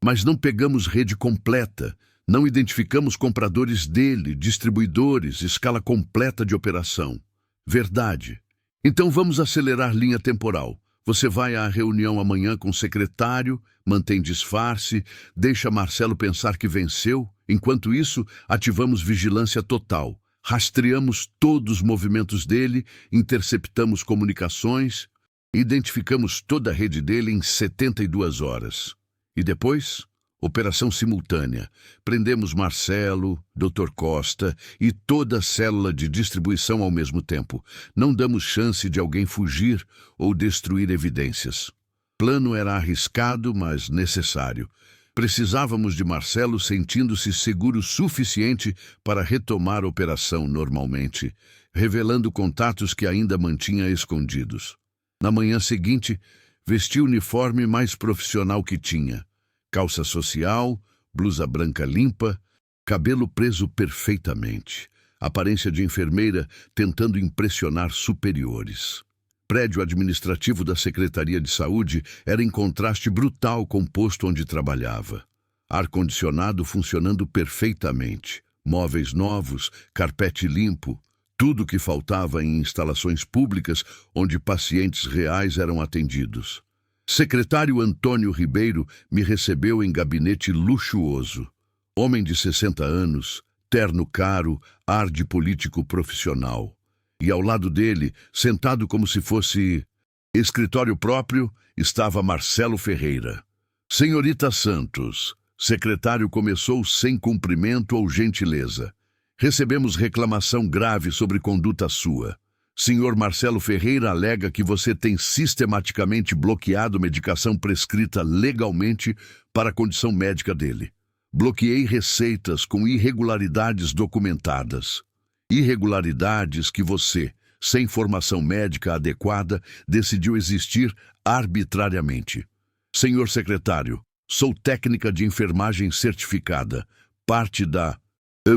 Mas não pegamos rede completa, não identificamos compradores dele, distribuidores, escala completa de operação. Verdade. Então vamos acelerar linha temporal. Você vai à reunião amanhã com o secretário, mantém disfarce, deixa Marcelo pensar que venceu. Enquanto isso, ativamos vigilância total. Rastreamos todos os movimentos dele, interceptamos comunicações, identificamos toda a rede dele em 72 horas. E depois, operação simultânea. Prendemos Marcelo, Dr. Costa e toda a célula de distribuição ao mesmo tempo. Não damos chance de alguém fugir ou destruir evidências. Plano era arriscado, mas necessário. Precisávamos de Marcelo sentindo-se seguro o suficiente para retomar a operação normalmente, revelando contatos que ainda mantinha escondidos. Na manhã seguinte, vesti o uniforme mais profissional que tinha. Calça social, blusa branca limpa, cabelo preso perfeitamente. Aparência de enfermeira tentando impressionar superiores. Prédio administrativo da Secretaria de Saúde era em contraste brutal com o posto onde trabalhava. Ar-condicionado funcionando perfeitamente. Móveis novos, carpete limpo. Tudo o que faltava em instalações públicas onde pacientes reais eram atendidos. Secretário Antônio Ribeiro me recebeu em gabinete luxuoso. Homem de 60 anos, terno caro, ar de político profissional. E ao lado dele, sentado como se fosse escritório próprio, estava Marcelo Ferreira. Senhorita Santos, secretário começou sem cumprimento ou gentileza. Recebemos reclamação grave sobre conduta sua. Senhor Marcelo Ferreira alega que você tem sistematicamente bloqueado medicação prescrita legalmente para a condição médica dele. Bloqueei receitas com irregularidades documentadas. Irregularidades que você, sem formação médica adequada, decidiu existir arbitrariamente. Senhor secretário, sou técnica de enfermagem certificada. Parte da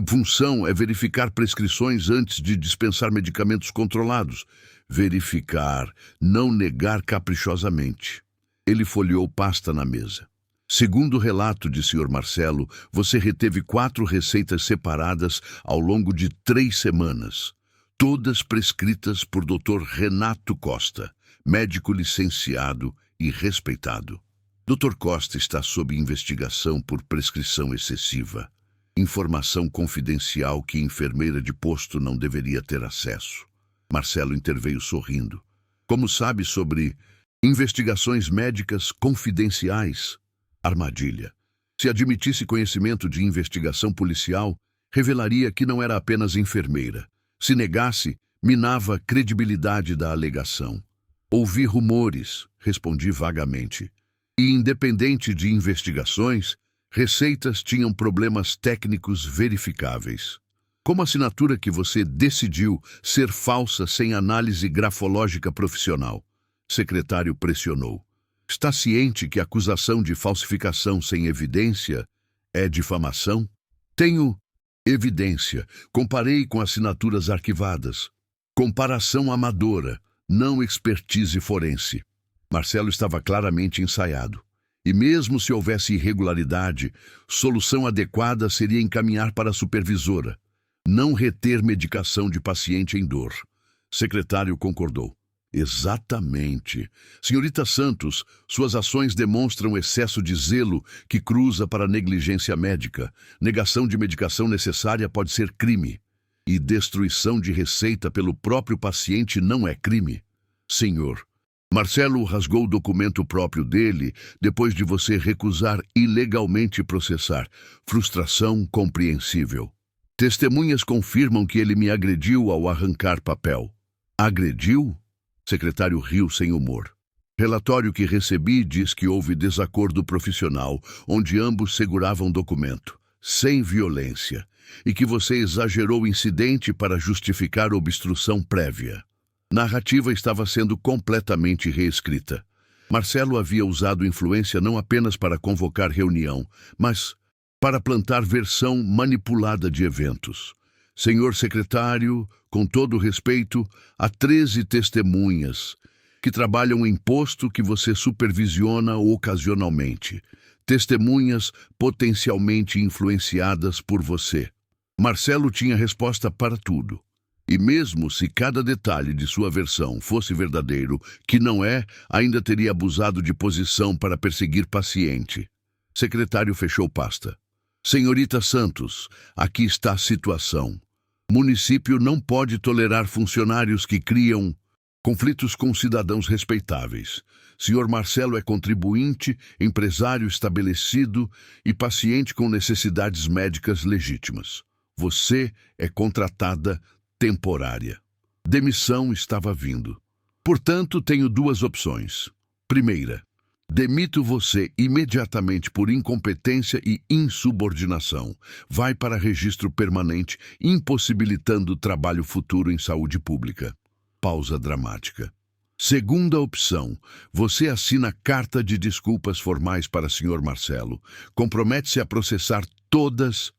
função é verificar prescrições antes de dispensar medicamentos controlados. Verificar, não negar caprichosamente. Ele folheou pasta na mesa. Segundo o relato de Sr. Marcelo, você reteve 4 receitas separadas ao longo de 3 semanas, todas prescritas por Dr. Renato Costa, médico licenciado e respeitado. Dr. Costa está sob investigação por prescrição excessiva. Informação confidencial que enfermeira de posto não deveria ter acesso. Marcelo interveio sorrindo. Como sabe sobre investigações médicas confidenciais? Armadilha. Se admitisse conhecimento de investigação policial, revelaria que não era apenas enfermeira. Se negasse, minava a credibilidade da alegação. Ouvi rumores, respondi vagamente. E independente de investigações, receitas tinham problemas técnicos verificáveis. Como a assinatura que você decidiu ser falsa sem análise grafológica profissional? Secretário pressionou. Está ciente que a acusação de falsificação sem evidência é difamação? Tenho evidência. Comparei com assinaturas arquivadas. Comparação amadora, não expertise forense. Marcelo estava claramente ensaiado. E mesmo se houvesse irregularidade, solução adequada seria encaminhar para a supervisora. Não reter medicação de paciente em dor. Secretário concordou. Exatamente. Senhorita Santos, suas ações demonstram excesso de zelo que cruza para negligência médica. Negação de medicação necessária pode ser crime. E destruição de receita pelo próprio paciente não é crime. Senhor, Marcelo rasgou o documento próprio dele depois de você recusar ilegalmente processar. Frustração compreensível. Testemunhas confirmam que ele me agrediu ao arrancar papel. Agrediu? Secretário riu sem humor. Relatório que recebi diz que houve desacordo profissional, onde ambos seguravam documento, sem violência, e que você exagerou o incidente para justificar obstrução prévia. Narrativa estava sendo completamente reescrita. Marcelo havia usado influência não apenas para convocar reunião, mas para plantar versão manipulada de eventos. Senhor secretário, com todo respeito, há 13 testemunhas que trabalham em posto que você supervisiona ocasionalmente. Testemunhas potencialmente influenciadas por você. Marcelo tinha resposta para tudo. E mesmo se cada detalhe de sua versão fosse verdadeiro, que não é, ainda teria abusado de posição para perseguir paciente. Secretário fechou pasta. Senhorita Santos, aqui está a situação. Município não pode tolerar funcionários que criam conflitos com cidadãos respeitáveis. Senhor Marcelo é contribuinte, empresário estabelecido e paciente com necessidades médicas legítimas. Você é contratada temporária. Demissão estava vindo. Portanto, tenho duas opções. Primeira, demito você imediatamente por incompetência e insubordinação. Vai para registro permanente, impossibilitando o trabalho futuro em saúde pública. Pausa dramática. Segunda opção, você assina carta de desculpas formais para Sr. Marcelo. Compromete-se a processar todas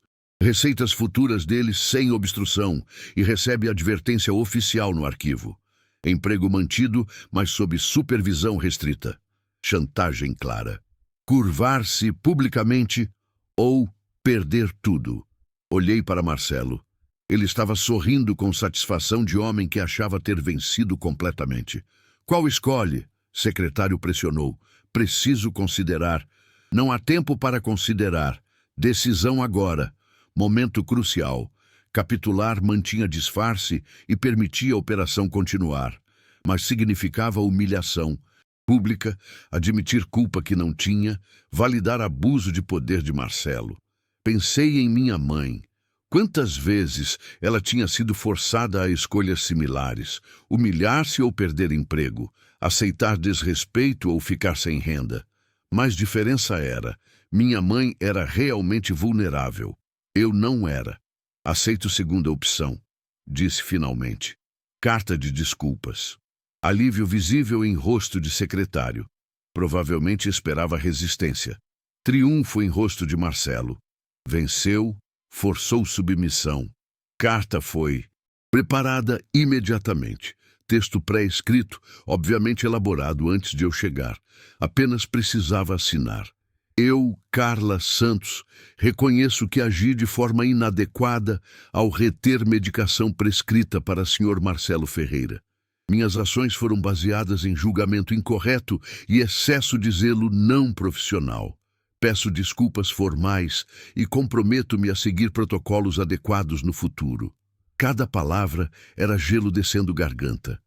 receitas futuras dele sem obstrução e recebe advertência oficial no arquivo. Emprego mantido, mas sob supervisão restrita. Chantagem clara. Curvar-se publicamente ou perder tudo. Olhei para Marcelo. Ele estava sorrindo com satisfação de homem que achava ter vencido completamente. Qual escolhe? Secretário pressionou. Preciso considerar. Não há tempo para considerar. Decisão agora. Momento crucial. Capitular mantinha disfarce e permitia a operação continuar, mas significava humilhação pública, admitir culpa que não tinha, validar abuso de poder de Marcelo. Pensei em minha mãe. Quantas vezes ela tinha sido forçada a escolhas similares, humilhar-se ou perder emprego, aceitar desrespeito ou ficar sem renda. Mas diferença era, minha mãe era realmente vulnerável. Eu não era. Aceito segunda opção, disse finalmente. Carta de desculpas. Alívio visível em rosto de secretário. Provavelmente esperava resistência. Triunfo em rosto de Marcelo. Venceu, forçou submissão. Carta foi preparada imediatamente. Texto pré-escrito, obviamente elaborado antes de eu chegar. Apenas precisava assinar. Eu, Carla Santos, reconheço que agi de forma inadequada ao reter medicação prescrita para Sr. Marcelo Ferreira. Minhas ações foram baseadas em julgamento incorreto e excesso de zelo não profissional. Peço desculpas formais e comprometo-me a seguir protocolos adequados no futuro. Cada palavra era gelo descendo garganta,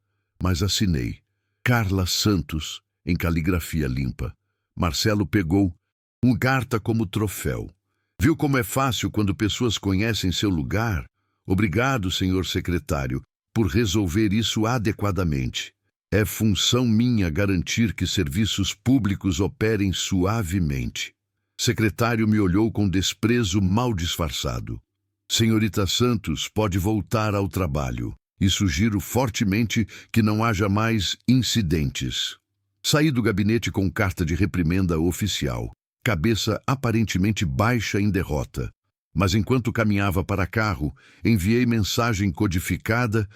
mas assinei. Carla Santos, em caligrafia limpa. Marcelo pegou uma carta como troféu. Viu como é fácil quando pessoas conhecem seu lugar? Obrigado, senhor secretário, por resolver isso adequadamente. É função minha garantir que serviços públicos operem suavemente. Secretário me olhou com desprezo mal disfarçado. Senhorita Santos pode voltar ao trabalho e sugiro fortemente que não haja mais incidentes. Saí do gabinete com carta de reprimenda oficial. Cabeça aparentemente baixa em derrota. Mas enquanto caminhava para carro, enviei mensagem codificada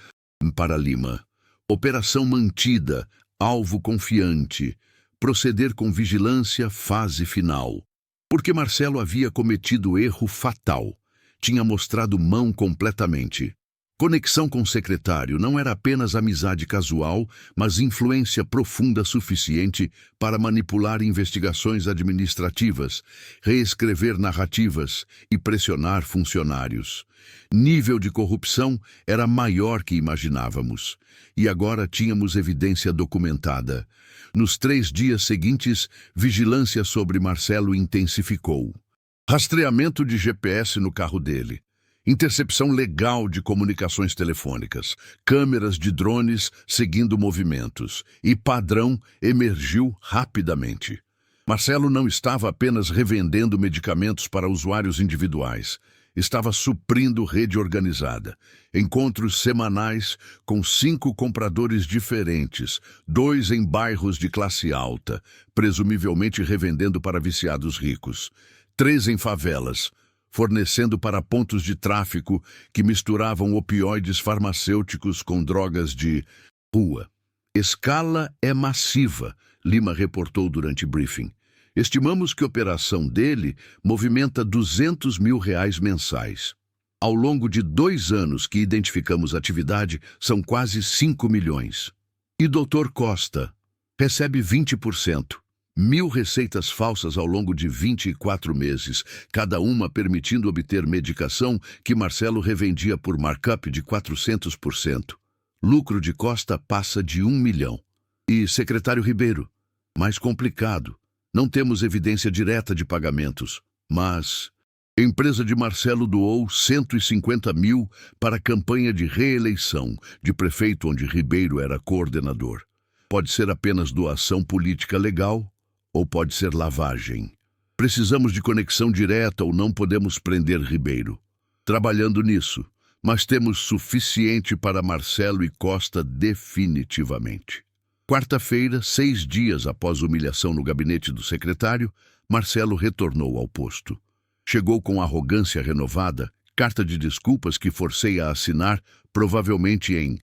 para Lima. Operação mantida, alvo confiante. Proceder com vigilância, fase final. Porque Marcelo havia cometido erro fatal. Tinha mostrado mão completamente. Conexão com o secretário não era apenas amizade casual, mas influência profunda suficiente para manipular investigações administrativas, reescrever narrativas e pressionar funcionários. Nível de corrupção era maior que imaginávamos, e agora tínhamos evidência documentada. Nos 3 dias seguintes, vigilância sobre Marcelo intensificou. Rastreamento de GPS no carro dele. Intercepção legal de comunicações telefônicas, câmeras de drones seguindo movimentos, e padrão emergiu rapidamente. Marcelo não estava apenas revendendo medicamentos para usuários individuais, estava suprindo rede organizada. Encontros semanais com 5 compradores diferentes, 2 em bairros de classe alta, presumivelmente revendendo para viciados ricos, 3 em favelas, fornecendo para pontos de tráfico que misturavam opioides farmacêuticos com drogas de rua. Escala é massiva, Lima reportou durante briefing. Estimamos que a operação dele movimenta R$200 mil mensais. Ao longo de 2 anos que identificamos a atividade, são quase 5 milhões. E Dr. Costa recebe 20%. 1.000 receitas falsas ao longo de 24 meses, cada uma permitindo obter medicação que Marcelo revendia por markup de 400%. Lucro de Costa passa de 1 milhão. E, secretário Ribeiro, mais complicado. Não temos evidência direta de pagamentos, mas a empresa de Marcelo doou 150 mil para a campanha de reeleição de prefeito onde Ribeiro era coordenador. Pode ser apenas doação política legal ou pode ser lavagem. Precisamos de conexão direta ou não podemos prender Ribeiro. Trabalhando nisso, mas temos suficiente para Marcelo e Costa definitivamente. Quarta-feira, 6 dias após a humilhação no gabinete do secretário, Marcelo retornou ao posto. Chegou com arrogância renovada, carta de desculpas que forcei a assinar, provavelmente em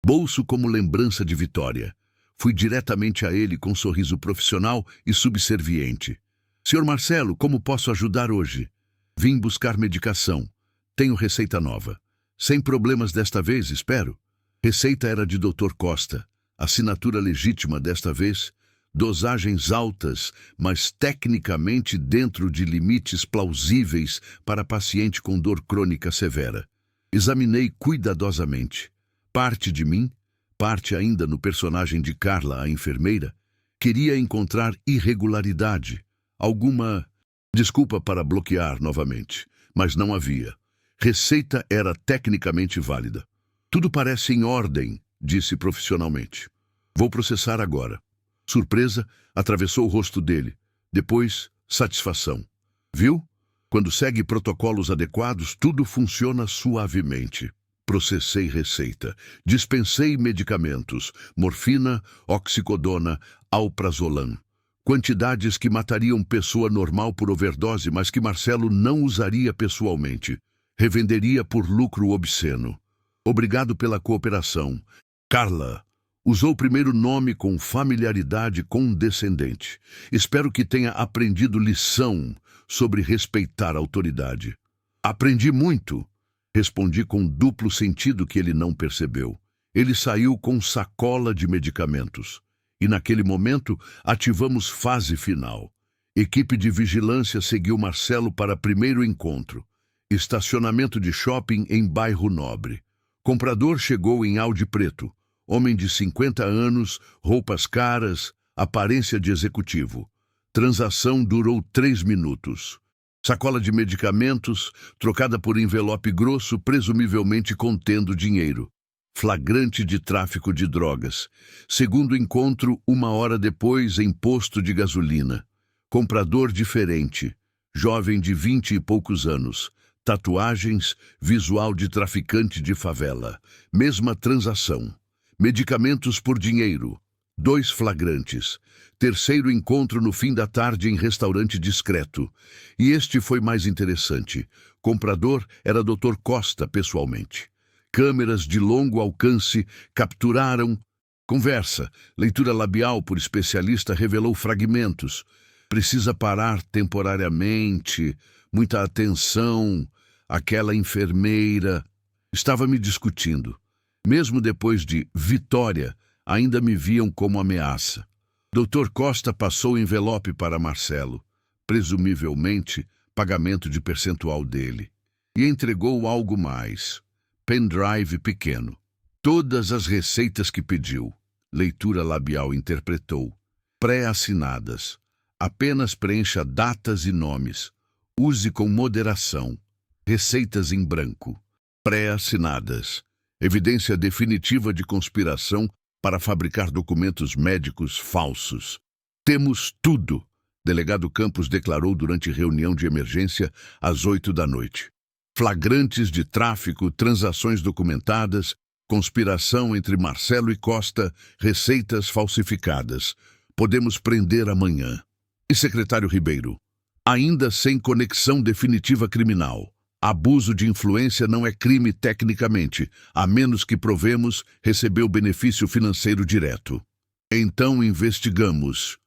bolso como lembrança de vitória. Fui diretamente a ele com um sorriso profissional e subserviente. Senhor Marcelo, como posso ajudar hoje? Vim buscar medicação. Tenho receita nova. Sem problemas desta vez, espero. Receita era de Dr. Costa. Assinatura legítima desta vez. Dosagens altas, mas tecnicamente dentro de limites plausíveis para paciente com dor crônica severa. Examinei cuidadosamente. Parte de mim, parte ainda no personagem de Carla, a enfermeira, queria encontrar irregularidade, alguma desculpa para bloquear novamente, mas não havia. Receita era tecnicamente válida. Tudo parece em ordem, disse profissionalmente. Vou processar agora. Surpresa atravessou o rosto dele. Depois, satisfação. Viu? Quando segue protocolos adequados, tudo funciona suavemente. Processei receita. Dispensei medicamentos. Morfina, oxicodona, alprazolam. Quantidades que matariam pessoa normal por overdose, mas que Marcelo não usaria pessoalmente. Revenderia por lucro obsceno. Obrigado pela cooperação. Carla. Usou o primeiro nome com familiaridade condescendente. Espero que tenha aprendido lição sobre respeitar a autoridade. Aprendi muito, respondi com duplo sentido que ele não percebeu. Ele saiu com sacola de medicamentos. E naquele momento, ativamos fase final. Equipe de vigilância seguiu Marcelo para primeiro encontro. Estacionamento de shopping em bairro Nobre. Comprador chegou em Audi preto. Homem de 50 anos, roupas caras, aparência de executivo. Transação durou 3 minutos. Sacola de medicamentos, trocada por envelope grosso, presumivelmente contendo dinheiro. Flagrante de tráfico de drogas. Segundo encontro, 1 hora depois, em posto de gasolina. Comprador diferente. Jovem de 20 e poucos anos. Tatuagens, visual de traficante de favela. Mesma transação. Medicamentos por dinheiro. 2 flagrantes. Terceiro encontro no fim da tarde em restaurante discreto. E este foi mais interessante. Comprador era Dr. Costa, pessoalmente. Câmeras de longo alcance capturaram. Conversa. Leitura labial por especialista revelou fragmentos. Precisa parar temporariamente. Muita atenção. Aquela enfermeira. Estava me discutindo. Mesmo depois de vitória, ainda me viam como ameaça. Dr. Costa passou o envelope para Marcelo, presumivelmente pagamento de percentual dele, e entregou algo mais. Pendrive pequeno. Todas as receitas que pediu. Leitura labial interpretou. Pré-assinadas. Apenas preencha datas e nomes. Use com moderação. Receitas em branco. Pré-assinadas. Evidência definitiva de conspiração para fabricar documentos médicos falsos. Temos tudo, delegado Campos declarou durante reunião de emergência às 8 da noite. Flagrantes de tráfico, transações documentadas, conspiração entre Marcelo e Costa, receitas falsificadas. Podemos prender amanhã. E secretário Ribeiro? ainda sem conexão definitiva criminal. Abuso de influência não é crime tecnicamente, a menos que provemos recebeu benefício financeiro direto. Então investigamos.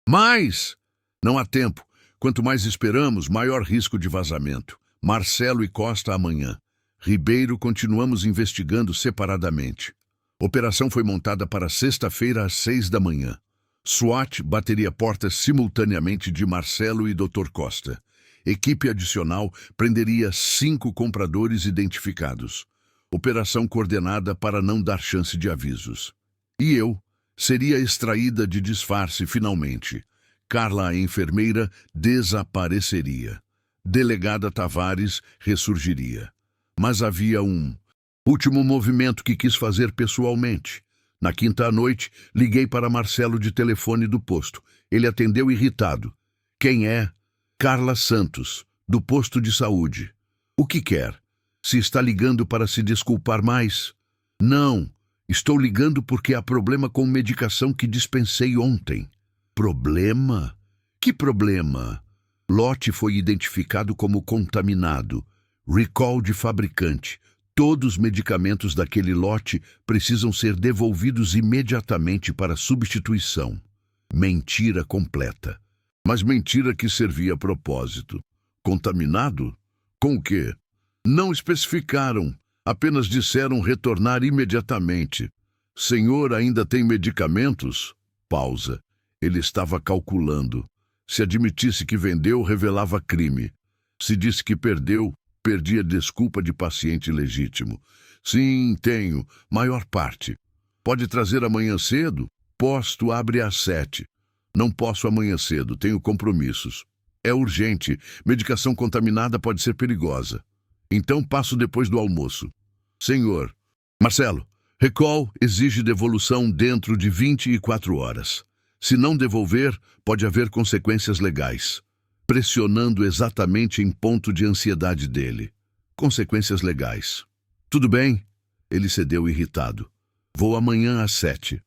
Mas não há tempo. Quanto mais esperamos, maior risco de vazamento. Marcelo e Costa amanhã. Ribeiro continuamos investigando separadamente. Operação foi montada para sexta-feira às 6 da manhã. SWAT bateria portas simultaneamente de Marcelo e Dr. Costa. Equipe adicional prenderia 5 compradores identificados. Operação coordenada para não dar chance de avisos. E eu seria extraída de disfarce finalmente. Carla, a enfermeira, desapareceria. Delegada Tavares ressurgiria. Mas havia um último movimento que quis fazer pessoalmente. Na quinta à noite, liguei para Marcelo de telefone do posto. Ele atendeu irritado. Quem é? Carla Santos, do posto de saúde. O que quer? Se está ligando para se desculpar mais? Não, estou ligando porque há problema com medicação que dispensei ontem. Problema? Que problema? Lote foi identificado como contaminado. Recall de fabricante. Todos os medicamentos daquele lote precisam ser devolvidos imediatamente para substituição. Mentira completa. Mas mentira que servia a propósito. Contaminado? Com o quê? Não especificaram. Apenas disseram retornar imediatamente. Senhor, ainda tem medicamentos? Pausa. Ele estava calculando. Se admitisse que vendeu, revelava crime. Se disse que perdeu, perdia desculpa de paciente legítimo. Sim, tenho. Maior parte. Pode trazer amanhã cedo? Posto abre às 7. Não posso amanhã cedo, tenho compromissos. É urgente. Medicação contaminada pode ser perigosa. Então passo depois do almoço. Senhor. Marcelo, recall exige devolução dentro de 24 horas. Se não devolver, pode haver consequências legais. Pressionando exatamente em ponto de ansiedade dele. Consequências legais. Tudo bem? Ele cedeu irritado. Vou amanhã às 7.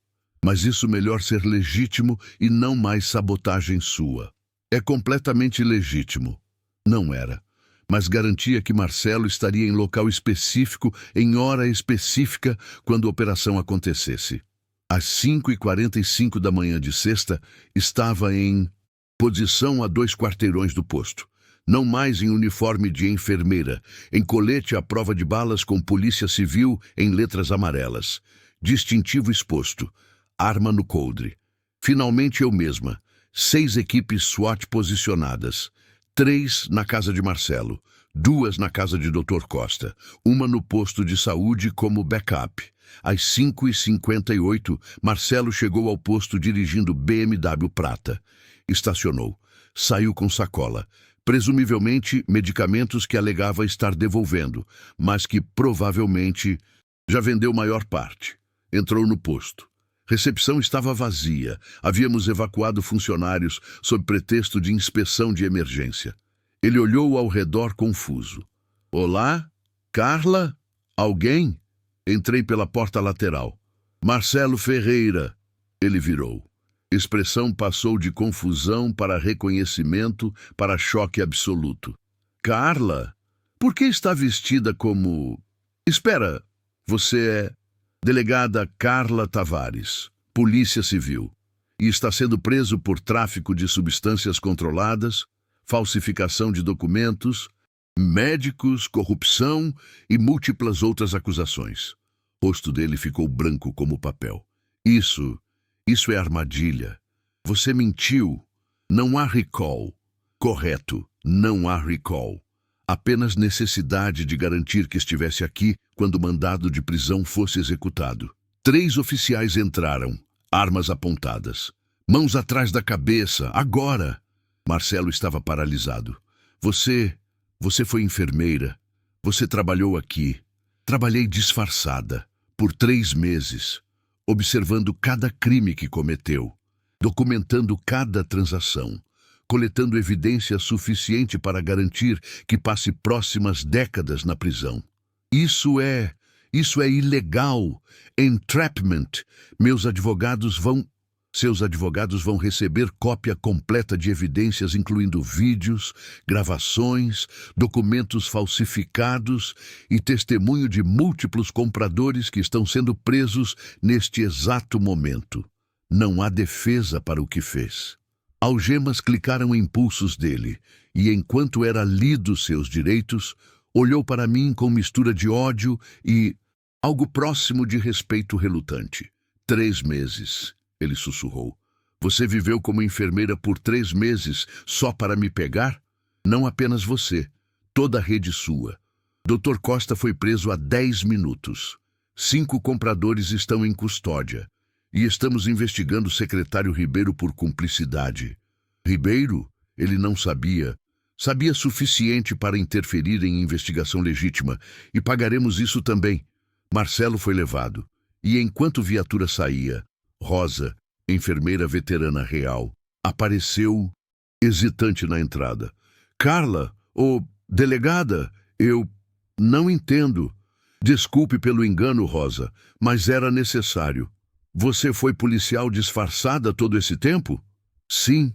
Mas isso melhor ser legítimo e não mais sabotagem sua. É completamente legítimo. Não era. Mas garantia que Marcelo estaria em local específico, em hora específica, quando a operação acontecesse. Às 5h45 da manhã de sexta, estava em posição a 2 quarteirões do posto. Não mais em uniforme de enfermeira, em colete à prova de balas com polícia civil em letras amarelas. Distintivo exposto. Arma no coldre. Finalmente eu mesma. 6 equipes SWAT posicionadas. 3 na casa de Marcelo. 2 na casa de Dr. Costa. 1 no posto de saúde como backup. Às 5h58, Marcelo chegou ao posto dirigindo BMW prata. Estacionou. Saiu com sacola. Presumivelmente medicamentos que alegava estar devolvendo, mas que provavelmente já vendeu maior parte. Entrou no posto. Recepção estava vazia. Havíamos evacuado funcionários sob pretexto de inspeção de emergência. Ele olhou ao redor confuso. Olá? Carla? Alguém? Entrei pela porta lateral. Marcelo Ferreira. Ele virou. Expressão passou de confusão para reconhecimento, para choque absoluto. Carla? Por que está vestida como... Espera, você é... Delegada Carla Tavares, Polícia Civil, e está sendo preso por tráfico de substâncias controladas, falsificação de documentos, médicos, corrupção e múltiplas outras acusações. O rosto dele ficou branco como papel. Isso é armadilha. Você mentiu. Não há recall. Correto, não há recall. Apenas necessidade de garantir que estivesse aqui quando o mandado de prisão fosse executado. 3 oficiais entraram, armas apontadas. Mãos atrás da cabeça, agora! Marcelo estava paralisado. Você foi enfermeira. Você trabalhou aqui. Trabalhei disfarçada, por 3 meses, observando cada crime que cometeu, documentando cada transação, coletando evidência suficiente para garantir que passe próximas décadas na prisão. Isso é ilegal. Entrapment. Meus advogados vão... Seus advogados vão receber cópia completa de evidências, incluindo vídeos, gravações, documentos falsificados e testemunho de múltiplos compradores que estão sendo presos neste exato momento. Não há defesa para o que fez. Algemas clicaram em pulsos dele, e enquanto era lido seus direitos, olhou para mim com mistura de ódio e algo próximo de respeito relutante. 3 meses, ele sussurrou. Você viveu como enfermeira por 3 meses só para me pegar? Não apenas você, toda a rede sua. Dr. Costa foi preso há 10 minutos. 5 compradores estão em custódia. E estamos investigando o secretário Ribeiro por cumplicidade. Ribeiro? Ele não sabia. Sabia suficiente para interferir em investigação legítima, e pagaremos isso também. Marcelo foi levado. E enquanto viatura saía, Rosa, enfermeira veterana real, apareceu hesitante na entrada. Carla, delegada, eu não entendo. Desculpe pelo engano, Rosa, mas era necessário. Você foi policial disfarçada todo esse tempo? Sim.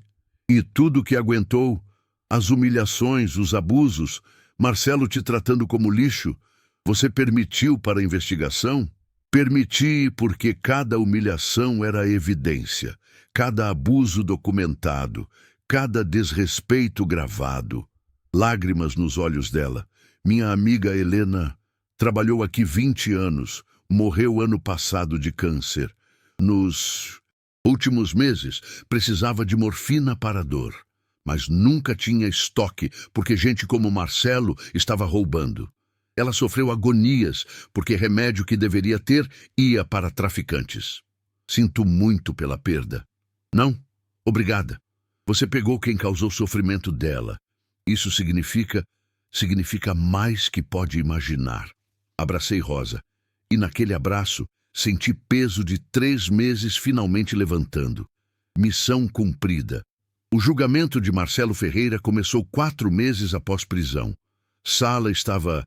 E tudo que aguentou, as humilhações, os abusos, Marcelo te tratando como lixo, você permitiu para a investigação? Permiti porque cada humilhação era evidência, cada abuso documentado, cada desrespeito gravado. Lágrimas nos olhos dela. Minha amiga Helena trabalhou aqui 20 anos, morreu ano passado de câncer. Nos últimos meses, precisava de morfina para a dor, mas nunca tinha estoque porque gente como Marcelo estava roubando. Ela sofreu agonias porque remédio que deveria ter ia para traficantes. Sinto muito pela perda. Não, obrigada. Você pegou quem causou sofrimento dela. Isso significa mais que pode imaginar. Abracei Rosa, e naquele abraço senti peso de 3 meses finalmente levantando. Missão cumprida. O julgamento de Marcelo Ferreira começou 4 meses após prisão. Sala estava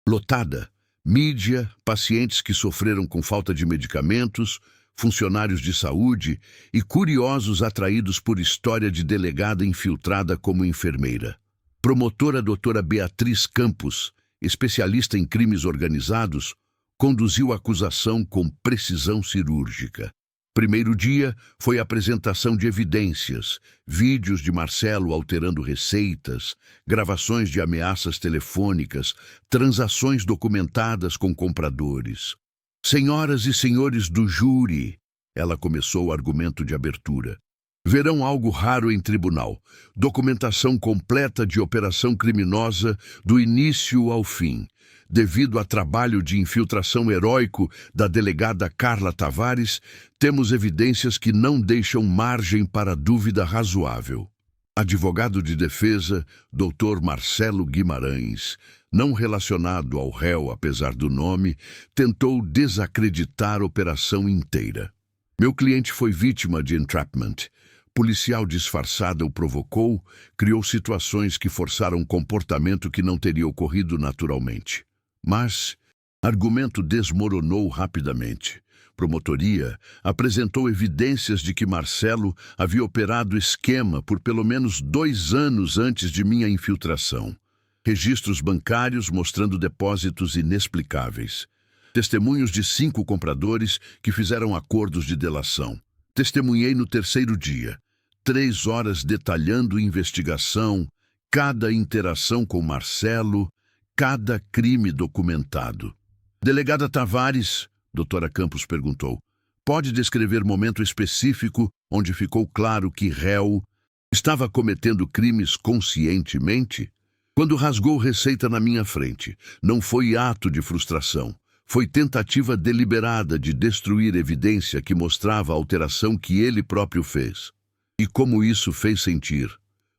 lotada. Mídia, pacientes que sofreram com falta de medicamentos, funcionários de saúde e curiosos atraídos por história de delegada infiltrada como enfermeira. Promotora doutora Beatriz Campos, especialista em crimes organizados, conduziu a acusação com precisão cirúrgica. Primeiro dia foi a apresentação de evidências, vídeos de Marcelo alterando receitas, gravações de ameaças telefônicas, transações documentadas com compradores. Senhoras e senhores do júri, ela começou o argumento de abertura. Verão algo raro em tribunal, documentação completa de operação criminosa do início ao fim. Devido a trabalho de infiltração heróico da delegada Carla Tavares, temos evidências que não deixam margem para dúvida razoável. Advogado de defesa, Dr. Marcelo Guimarães, não relacionado ao réu apesar do nome, tentou desacreditar a operação inteira. Meu cliente foi vítima de entrapment. Policial disfarçada o provocou, criou situações que forçaram um comportamento que não teria ocorrido naturalmente. Mas argumento desmoronou rapidamente. Promotoria apresentou evidências de que Marcelo havia operado esquema por pelo menos 2 anos antes de minha infiltração. Registros bancários mostrando depósitos inexplicáveis. Testemunhos de 5 compradores que fizeram acordos de delação. Testemunhei no 3º dia. 3 horas detalhando investigação, cada interação com Marcelo, cada crime documentado. Delegada Tavares, doutora Campos perguntou, pode descrever momento específico onde ficou claro que réu estava cometendo crimes conscientemente? Quando rasgou receita na minha frente, não foi ato de frustração. Foi tentativa deliberada de destruir evidência que mostrava a alteração que ele próprio fez. E como isso fez sentir?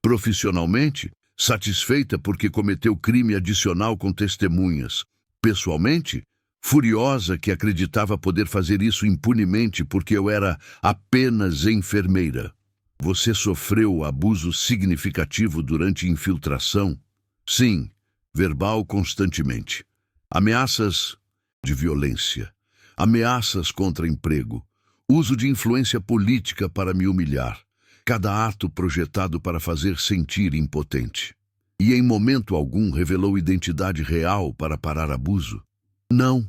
Profissionalmente, satisfeita porque cometeu crime adicional com testemunhas. Pessoalmente, furiosa que acreditava poder fazer isso impunemente porque eu era apenas enfermeira. Você sofreu abuso significativo durante infiltração? Sim, verbal constantemente. Ameaças de violência, ameaças contra emprego, Uso de influência política para me humilhar. Cada ato projetado para fazer sentir impotente. E em momento algum revelou identidade real para parar abuso? Não,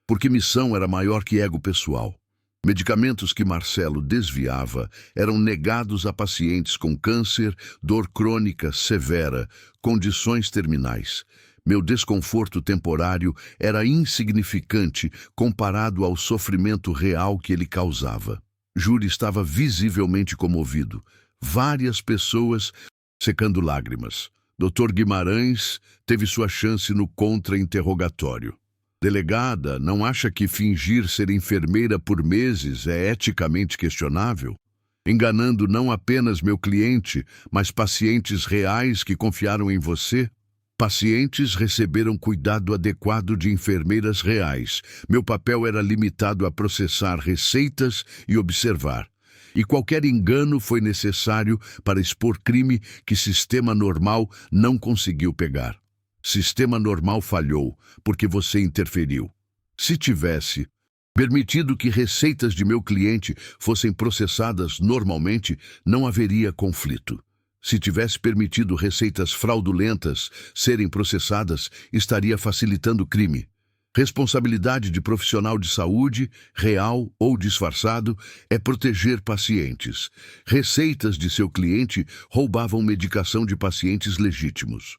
porque missão era maior que ego pessoal. Medicamentos que Marcelo desviava eram negados a pacientes com câncer, dor crônica severa, condições terminais. Meu desconforto temporário era insignificante comparado ao sofrimento real que ele causava. Júri estava visivelmente comovido. Várias pessoas secando lágrimas. Dr. Guimarães teve sua chance no contra-interrogatório. Delegada, não acha que fingir ser enfermeira por meses é eticamente questionável? Enganando não apenas meu cliente, mas pacientes reais que confiaram em você? Pacientes receberam cuidado adequado de enfermeiras reais. Meu papel era limitado a processar receitas e observar. E qualquer engano foi necessário para expor crime que sistema normal não conseguiu pegar. Sistema normal falhou, porque você interferiu. Se tivesse permitido que receitas de meu cliente fossem processadas normalmente, não haveria conflito. Se tivesse permitido receitas fraudulentas serem processadas, estaria facilitando o crime. Responsabilidade de profissional de saúde, real ou disfarçado, é proteger pacientes. Receitas de seu cliente roubavam medicação de pacientes legítimos.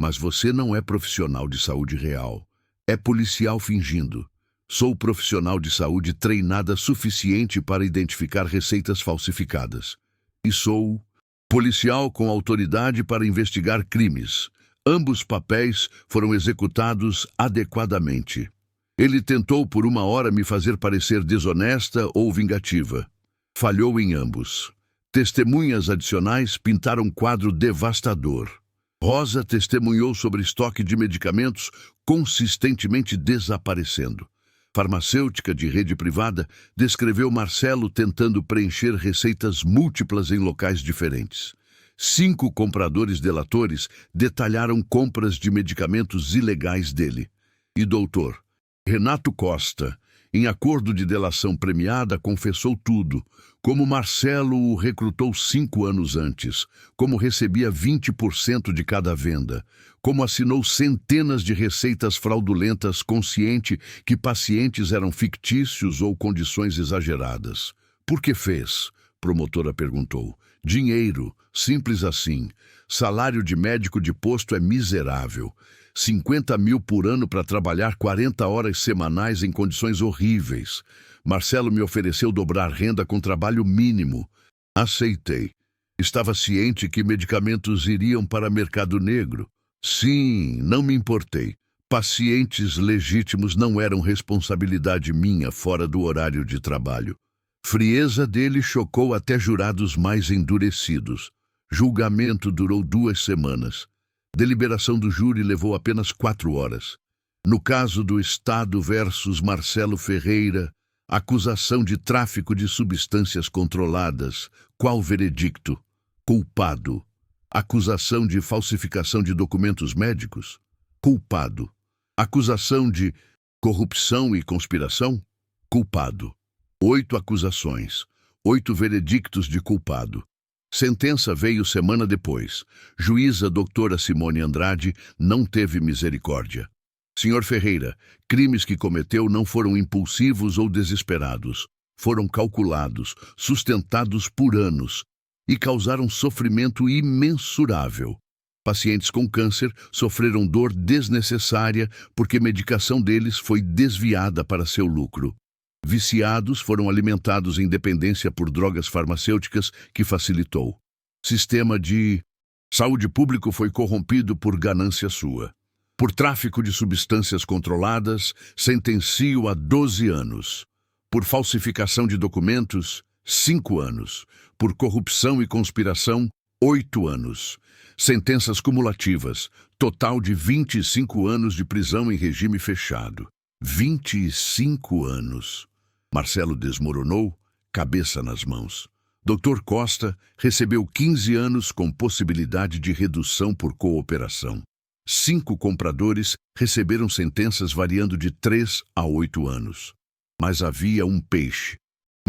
Mas você não é profissional de saúde real. É policial fingindo. Sou profissional de saúde treinada suficiente para identificar receitas falsificadas. E sou policial com autoridade para investigar crimes. Ambos papéis foram executados adequadamente. Ele tentou por 1 hora me fazer parecer desonesta ou vingativa. Falhou em ambos. Testemunhas adicionais pintaram um quadro devastador. Rosa testemunhou sobre estoque de medicamentos consistentemente desaparecendo. Farmacêutica de rede privada descreveu Marcelo tentando preencher receitas múltiplas em locais diferentes. 5 compradores delatores detalharam compras de medicamentos ilegais dele. E doutor Renato Costa, em acordo de delação premiada, confessou tudo, como Marcelo o recrutou 5 anos antes, como recebia 20% de cada venda, como assinou centenas de receitas fraudulentas consciente que pacientes eram fictícios ou condições exageradas. Por que fez? Promotora perguntou. Dinheiro, simples assim. Salário de médico de posto é miserável. 50 mil por ano para trabalhar 40 horas semanais em condições horríveis. Marcelo me ofereceu dobrar renda com trabalho mínimo. Aceitei. Estava ciente que medicamentos iriam para mercado negro. Sim, não me importei. Pacientes legítimos não eram responsabilidade minha fora do horário de trabalho. Frieza dele chocou até jurados mais endurecidos. Julgamento durou 2 semanas. Deliberação do júri levou apenas 4 horas. No caso do Estado versus Marcelo Ferreira, acusação de tráfico de substâncias controladas. Qual veredicto? Culpado. Acusação de falsificação de documentos médicos? Culpado. Acusação de corrupção e conspiração? Culpado. 8 acusações. 8 veredictos de culpado. Sentença veio semana depois. Juíza doutora Simone Andrade não teve misericórdia. Senhor Ferreira, crimes que cometeu não foram impulsivos ou desesperados. Foram calculados, sustentados por anos e causaram sofrimento imensurável. Pacientes com câncer sofreram dor desnecessária porque medicação deles foi desviada para seu lucro. Viciados foram alimentados em dependência por drogas farmacêuticas que facilitou. Sistema de saúde público foi corrompido por ganância sua. Por tráfico de substâncias controladas, sentencio a 12 anos. Por falsificação de documentos, 5 anos. Por corrupção e conspiração, 8 anos. Sentenças cumulativas, total de 25 anos de prisão em regime fechado. 25 anos. Marcelo desmoronou, cabeça nas mãos. Dr. Costa recebeu 15 anos com possibilidade de redução por cooperação. 5 compradores receberam sentenças variando de 3 a 8 anos. Mas havia um peixe.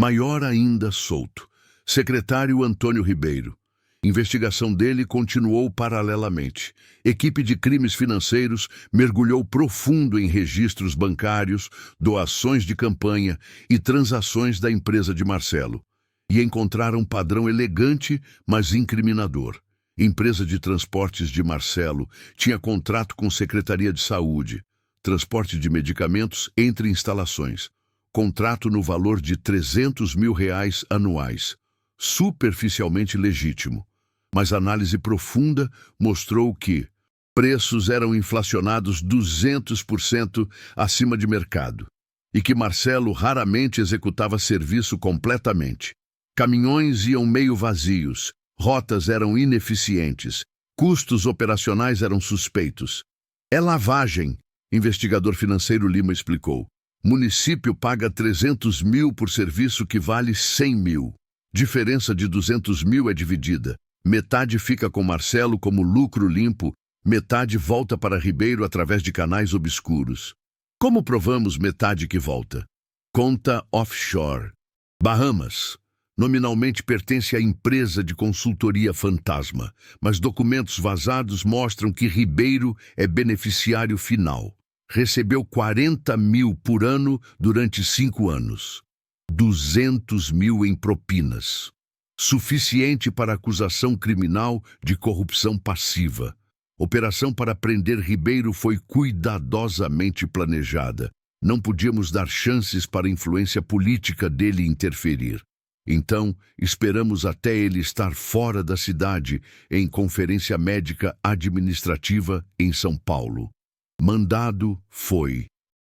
Maior ainda solto. Secretário Antônio Ribeiro. Investigação dele continuou paralelamente. Equipe de crimes financeiros mergulhou profundo em registros bancários, doações de campanha e transações da empresa de Marcelo. E encontraram um padrão elegante, mas incriminador. Empresa de transportes de Marcelo tinha contrato com Secretaria de Saúde. Transporte de medicamentos entre instalações. Contrato no valor de R$300 mil anuais. Superficialmente legítimo. Mas análise profunda mostrou que preços eram inflacionados 200% acima de mercado e que Marcelo raramente executava serviço completamente. Caminhões iam meio vazios, rotas eram ineficientes, custos operacionais eram suspeitos. É lavagem, investigador financeiro Lima explicou. Município paga 300 mil por serviço que vale 100 mil. Diferença de 200 mil é dividida. Metade fica com Marcelo como lucro limpo, metade volta para Ribeiro através de canais obscuros. Como provamos metade que volta? Conta offshore. Bahamas. Nominalmente pertence à empresa de consultoria fantasma, mas documentos vazados mostram que Ribeiro é beneficiário final. Recebeu 40 mil por ano durante 5 anos. 200 mil em propinas. Suficiente para acusação criminal de corrupção passiva. Operação para prender Ribeiro foi cuidadosamente planejada. Não podíamos dar chances para a influência política dele interferir. Então, esperamos até ele estar fora da cidade, em conferência médica administrativa em São Paulo. Mandado foi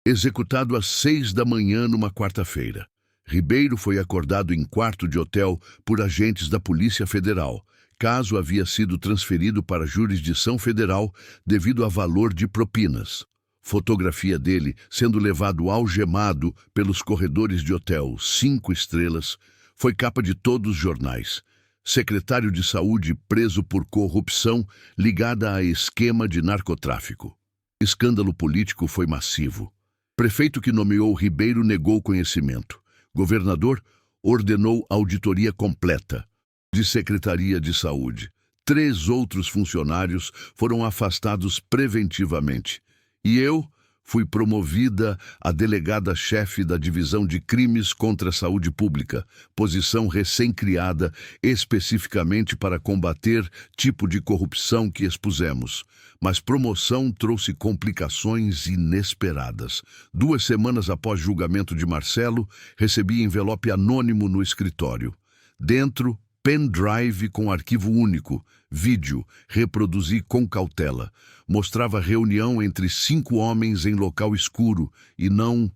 executado às 6 da manhã numa quarta-feira. Ribeiro foi acordado em quarto de hotel por agentes da Polícia Federal. Caso havia sido transferido para a jurisdição federal devido a valor de propinas. Fotografia dele sendo levado algemado pelos corredores de hotel 5 estrelas foi capa de todos os jornais. Secretário de Saúde preso por corrupção ligada a esquema de narcotráfico. Escândalo político foi massivo. Prefeito que nomeou Ribeiro negou conhecimento. Governador ordenou auditoria completa de Secretaria de Saúde. 3 outros funcionários foram afastados preventivamente. E eu fui promovida a delegada-chefe da Divisão de Crimes contra a Saúde Pública, posição recém-criada especificamente para combater tipo de corrupção que expusemos. Mas promoção trouxe complicações inesperadas. 2 semanas após julgamento de Marcelo, recebi envelope anônimo no escritório. Dentro, pendrive com arquivo único, vídeo, reproduzi com cautela. Mostrava reunião entre 5 homens em local escuro e não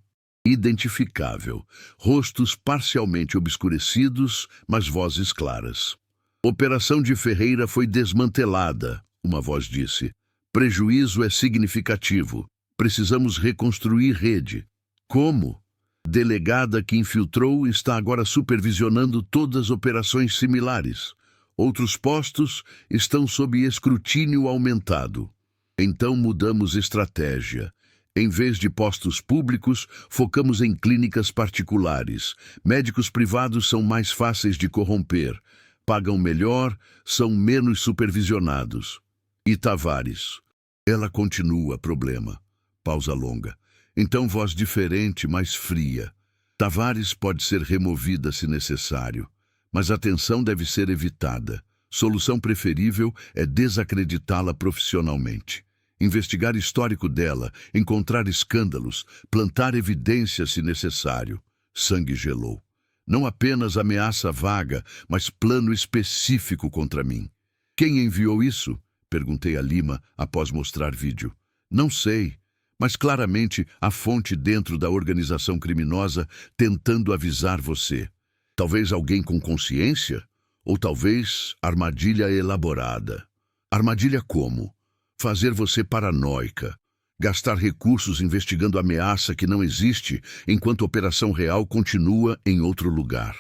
identificável. Rostos parcialmente obscurecidos, mas vozes claras. Operação de Ferreira foi desmantelada, uma voz disse. Prejuízo é significativo. Precisamos reconstruir rede. Como? Delegada que infiltrou está agora supervisionando todas as operações similares. Outros postos estão sob escrutínio aumentado. Então mudamos estratégia. Em vez de postos públicos, focamos em clínicas particulares. Médicos privados são mais fáceis de corromper. Pagam melhor, são menos supervisionados. E Tavares? Ela continua, problema. Pausa longa. Então voz diferente, mais fria. Tavares pode ser removida se necessário, mas a tensão deve ser evitada. Solução preferível é desacreditá-la profissionalmente. Investigar histórico dela, encontrar escândalos, plantar evidências se necessário. Sangue gelou. Não apenas ameaça vaga, mas plano específico contra mim. Quem enviou isso? Perguntei a Lima após mostrar vídeo. Não sei, mas claramente a fonte dentro da organização criminosa tentando avisar você. Talvez alguém com consciência? Ou talvez armadilha elaborada. Armadilha como? Fazer você paranoica. Gastar recursos investigando ameaça que não existe enquanto a operação real continua em outro lugar.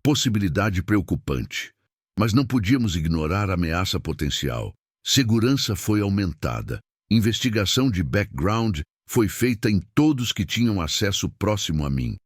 Possibilidade preocupante. Mas não podíamos ignorar a ameaça potencial. Segurança foi aumentada. Investigação de background foi feita em todos que tinham acesso próximo a mim.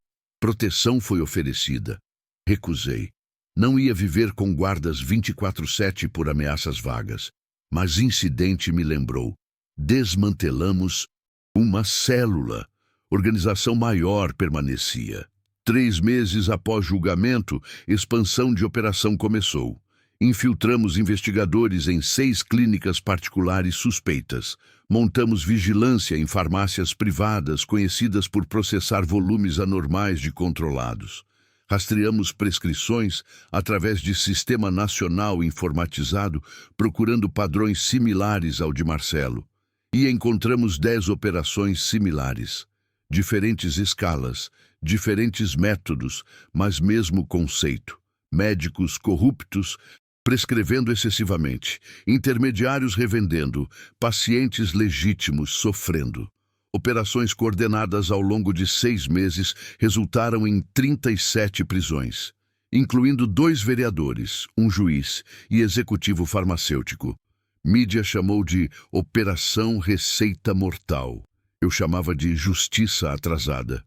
Proteção foi oferecida. Recusei. Não ia viver com guardas 24/7 por ameaças vagas. Mas incidente me lembrou. Desmantelamos uma célula. Organização maior permanecia. 3 meses após julgamento, expansão de operação começou. Infiltramos investigadores em 6 clínicas particulares suspeitas. Montamos vigilância em farmácias privadas conhecidas por processar volumes anormais de controlados. Rastreamos prescrições através de sistema nacional informatizado, procurando padrões similares ao de Marcelo. E encontramos 10 operações similares. Diferentes escalas, diferentes métodos, mas mesmo conceito. Médicos corruptos prescrevendo excessivamente, intermediários revendendo, pacientes legítimos sofrendo. Operações coordenadas ao longo de 6 meses resultaram em 37 prisões, incluindo 2 vereadores, um juiz e executivo farmacêutico. Mídia chamou de Operação Receita Mortal. Eu chamava de Justiça Atrasada.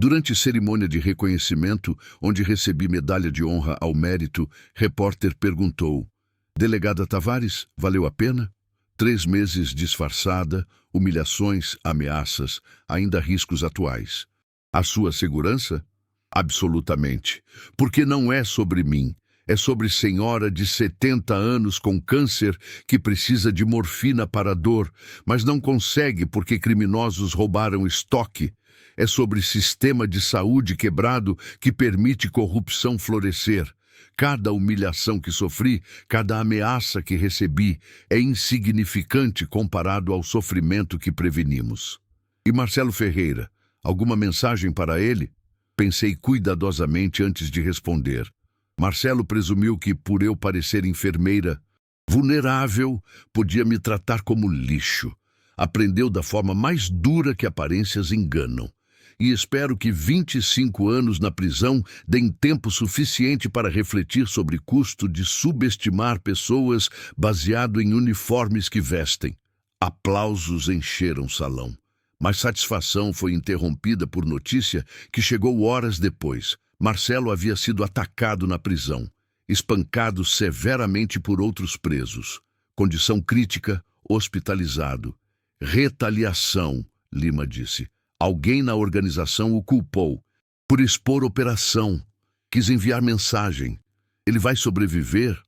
Durante cerimônia de reconhecimento, onde recebi medalha de honra ao mérito, repórter perguntou: Delegada Tavares, valeu a pena? 3 meses disfarçada, humilhações, ameaças, ainda riscos atuais. A sua segurança? Absolutamente. Porque não é sobre mim. É sobre senhora de 70 anos com câncer que precisa de morfina para a dor, mas não consegue porque criminosos roubaram estoque. É sobre sistema de saúde quebrado que permite corrupção florescer. Cada humilhação que sofri, cada ameaça que recebi, é insignificante comparado ao sofrimento que prevenimos. E Marcelo Ferreira, alguma mensagem para ele? Pensei cuidadosamente antes de responder. Marcelo presumiu que, por eu parecer enfermeira, vulnerável, podia me tratar como lixo. Aprendeu da forma mais dura que aparências enganam. E espero que 25 anos na prisão deem tempo suficiente para refletir sobre o custo de subestimar pessoas baseado em uniformes que vestem. Aplausos encheram o salão, mas satisfação foi interrompida por notícia que chegou horas depois. Marcelo havia sido atacado na prisão, espancado severamente por outros presos. Condição crítica, hospitalizado. Retaliação, Lima disse. Alguém na organização o culpou por expor operação. Quis enviar mensagem. Ele vai sobreviver?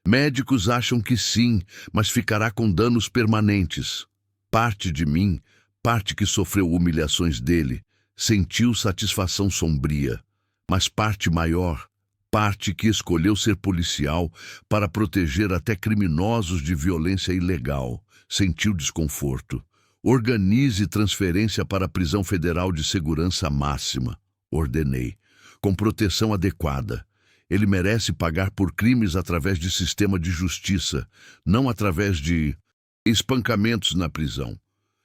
Médicos acham que sim, mas ficará com danos permanentes. Parte de mim, parte que sofreu humilhações dele, sentiu satisfação sombria. Mas parte maior, parte que escolheu ser policial para proteger até criminosos de violência ilegal, sentiu desconforto. Organize transferência para a Prisão Federal de Segurança Máxima. Ordenei. Com proteção adequada. Ele merece pagar por crimes através de sistema de justiça, não através de espancamentos na prisão.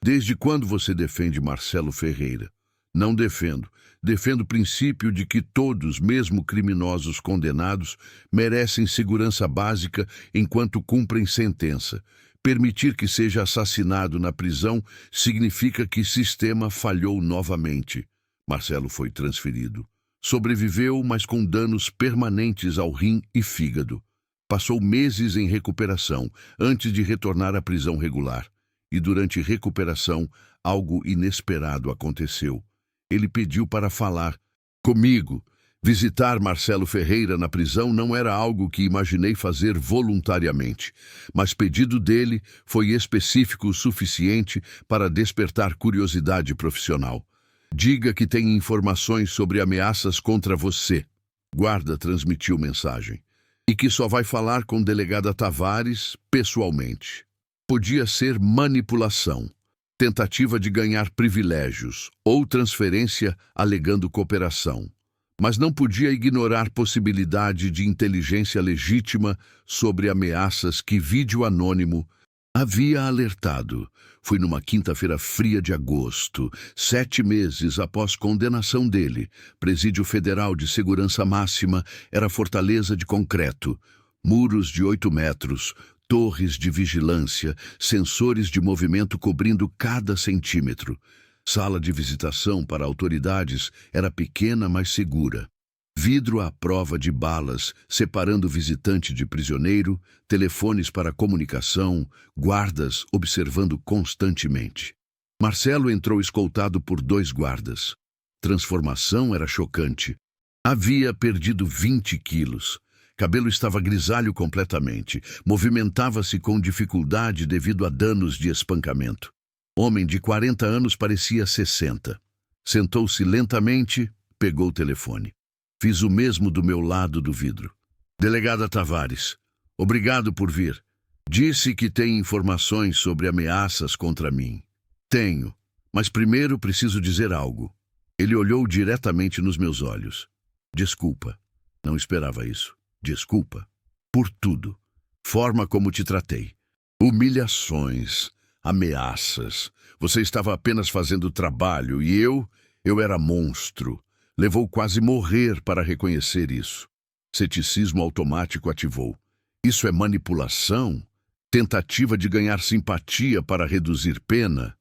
Desde quando você defende Marcelo Ferreira? Não defendo. Defendo o princípio de que todos, mesmo criminosos condenados, merecem segurança básica enquanto cumprem sentença. Permitir que seja assassinado na prisão significa que o sistema falhou novamente. Marcelo foi transferido. Sobreviveu, mas com danos permanentes ao rim e fígado. Passou meses em recuperação, antes de retornar à prisão regular. E durante recuperação, algo inesperado aconteceu. Ele pediu para falar comigo. Visitar Marcelo Ferreira na prisão não era algo que imaginei fazer voluntariamente, mas pedido dele foi específico o suficiente para despertar curiosidade profissional. Diga que tem informações sobre ameaças contra você. Guarda transmitiu mensagem. E que só vai falar com delegada Tavares pessoalmente. Podia ser manipulação, tentativa de ganhar privilégios ou transferência alegando cooperação. Mas não podia ignorar possibilidade de inteligência legítima sobre ameaças que vídeo anônimo havia alertado. Foi numa quinta-feira fria de agosto, 7 meses após condenação dele. Presídio Federal de Segurança Máxima era fortaleza de concreto, muros de 8 metros, torres de vigilância, sensores de movimento cobrindo cada centímetro. Sala de visitação para autoridades era pequena, mas segura. Vidro à prova de balas, separando visitante de prisioneiro, telefones para comunicação, guardas observando constantemente. Marcelo entrou escoltado por 2 guardas. Transformação era chocante. Havia perdido 20 quilos. Cabelo estava grisalho completamente. Movimentava-se com dificuldade devido a danos de espancamento. Homem de 40 anos parecia 60. Sentou-se lentamente, pegou o telefone. Fiz o mesmo do meu lado do vidro. Delegada Tavares, obrigado por vir. Disse que tem informações sobre ameaças contra mim. Tenho, mas primeiro preciso dizer algo. Ele olhou diretamente nos meus olhos. Desculpa, não esperava isso. Desculpa. Por tudo. Forma como te tratei. Humilhações, ameaças. Você estava apenas fazendo trabalho e eu era monstro. Levou quase morrer para reconhecer isso. Ceticismo automático ativou. Isso é manipulação? Tentativa de ganhar simpatia para reduzir pena?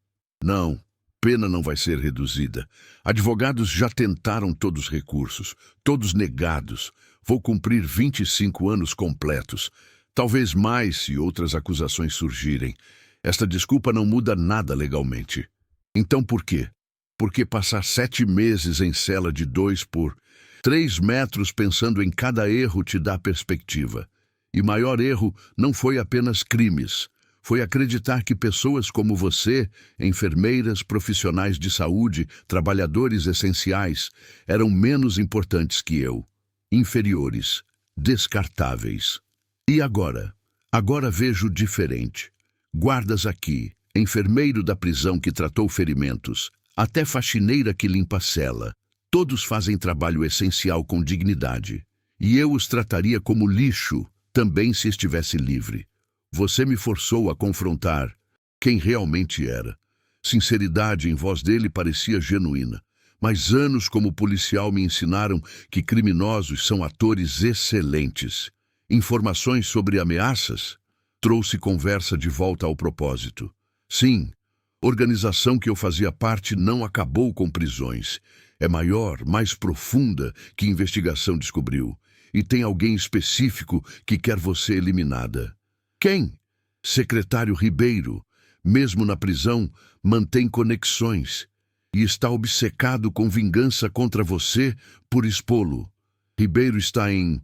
Não, pena não vai ser reduzida. Advogados já tentaram todos os recursos, todos negados. Vou cumprir 25 anos completos. Talvez mais se outras acusações surgirem. Esta desculpa não muda nada legalmente. Então por quê? Porque passar 7 meses em cela de 2 por 3 metros pensando em cada erro te dá perspectiva. E maior erro não foi apenas crimes. Foi acreditar que pessoas como você, enfermeiras, profissionais de saúde, trabalhadores essenciais, eram menos importantes que eu. Inferiores, descartáveis. E agora? Agora vejo diferente. Guardas aqui, enfermeiro da prisão que tratou ferimentos, até faxineira que limpa a cela. Todos fazem trabalho essencial com dignidade. E eu os trataria como lixo, também se estivesse livre. Você me forçou a confrontar quem realmente era. Sinceridade em voz dele parecia genuína. Mas anos como policial me ensinaram que criminosos são atores excelentes. Informações sobre ameaças? Trouxe conversa de volta ao propósito. Sim, organização que eu fazia parte não acabou com prisões. É maior, mais profunda que investigação descobriu. E tem alguém específico que quer você eliminada. Quem? Secretário Ribeiro. Mesmo na prisão, mantém conexões. E está obcecado com vingança contra você por expô-lo. Ribeiro está em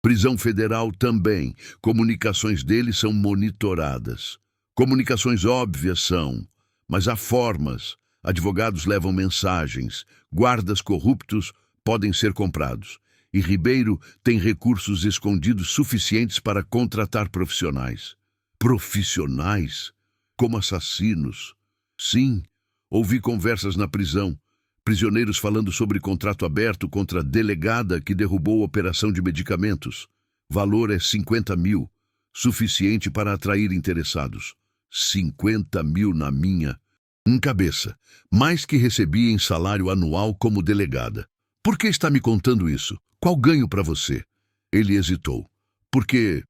prisão federal também. Comunicações dele são monitoradas. Comunicações óbvias são, mas há formas. Advogados levam mensagens. Guardas corruptos podem ser comprados. E Ribeiro tem recursos escondidos suficientes para contratar profissionais. Profissionais? Como assassinos? Sim. Ouvi conversas na prisão, prisioneiros falando sobre contrato aberto contra a delegada que derrubou a operação de medicamentos. Valor é 50 mil, suficiente para atrair interessados. 50 mil na minha. Cabeça, mais que recebi em salário anual como delegada. Por que está me contando isso? Qual ganho para você? Ele hesitou. Porque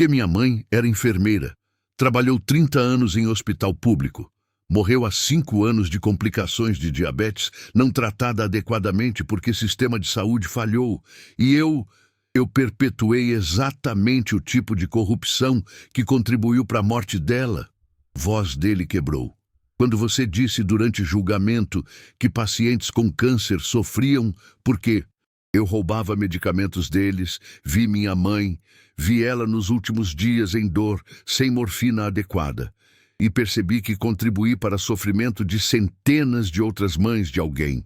minha mãe era enfermeira. Trabalhou 30 anos em hospital público. Morreu há 5 anos de complicações de diabetes, não tratada adequadamente porque o sistema de saúde falhou. E eu perpetuei exatamente o tipo de corrupção que contribuiu para a morte dela. Voz dele quebrou. Quando você disse durante julgamento que pacientes com câncer sofriam porque eu roubava medicamentos deles, vi minha mãe, vi ela nos últimos dias em dor, sem morfina adequada. E percebi que contribuí para o sofrimento de centenas de outras mães de alguém.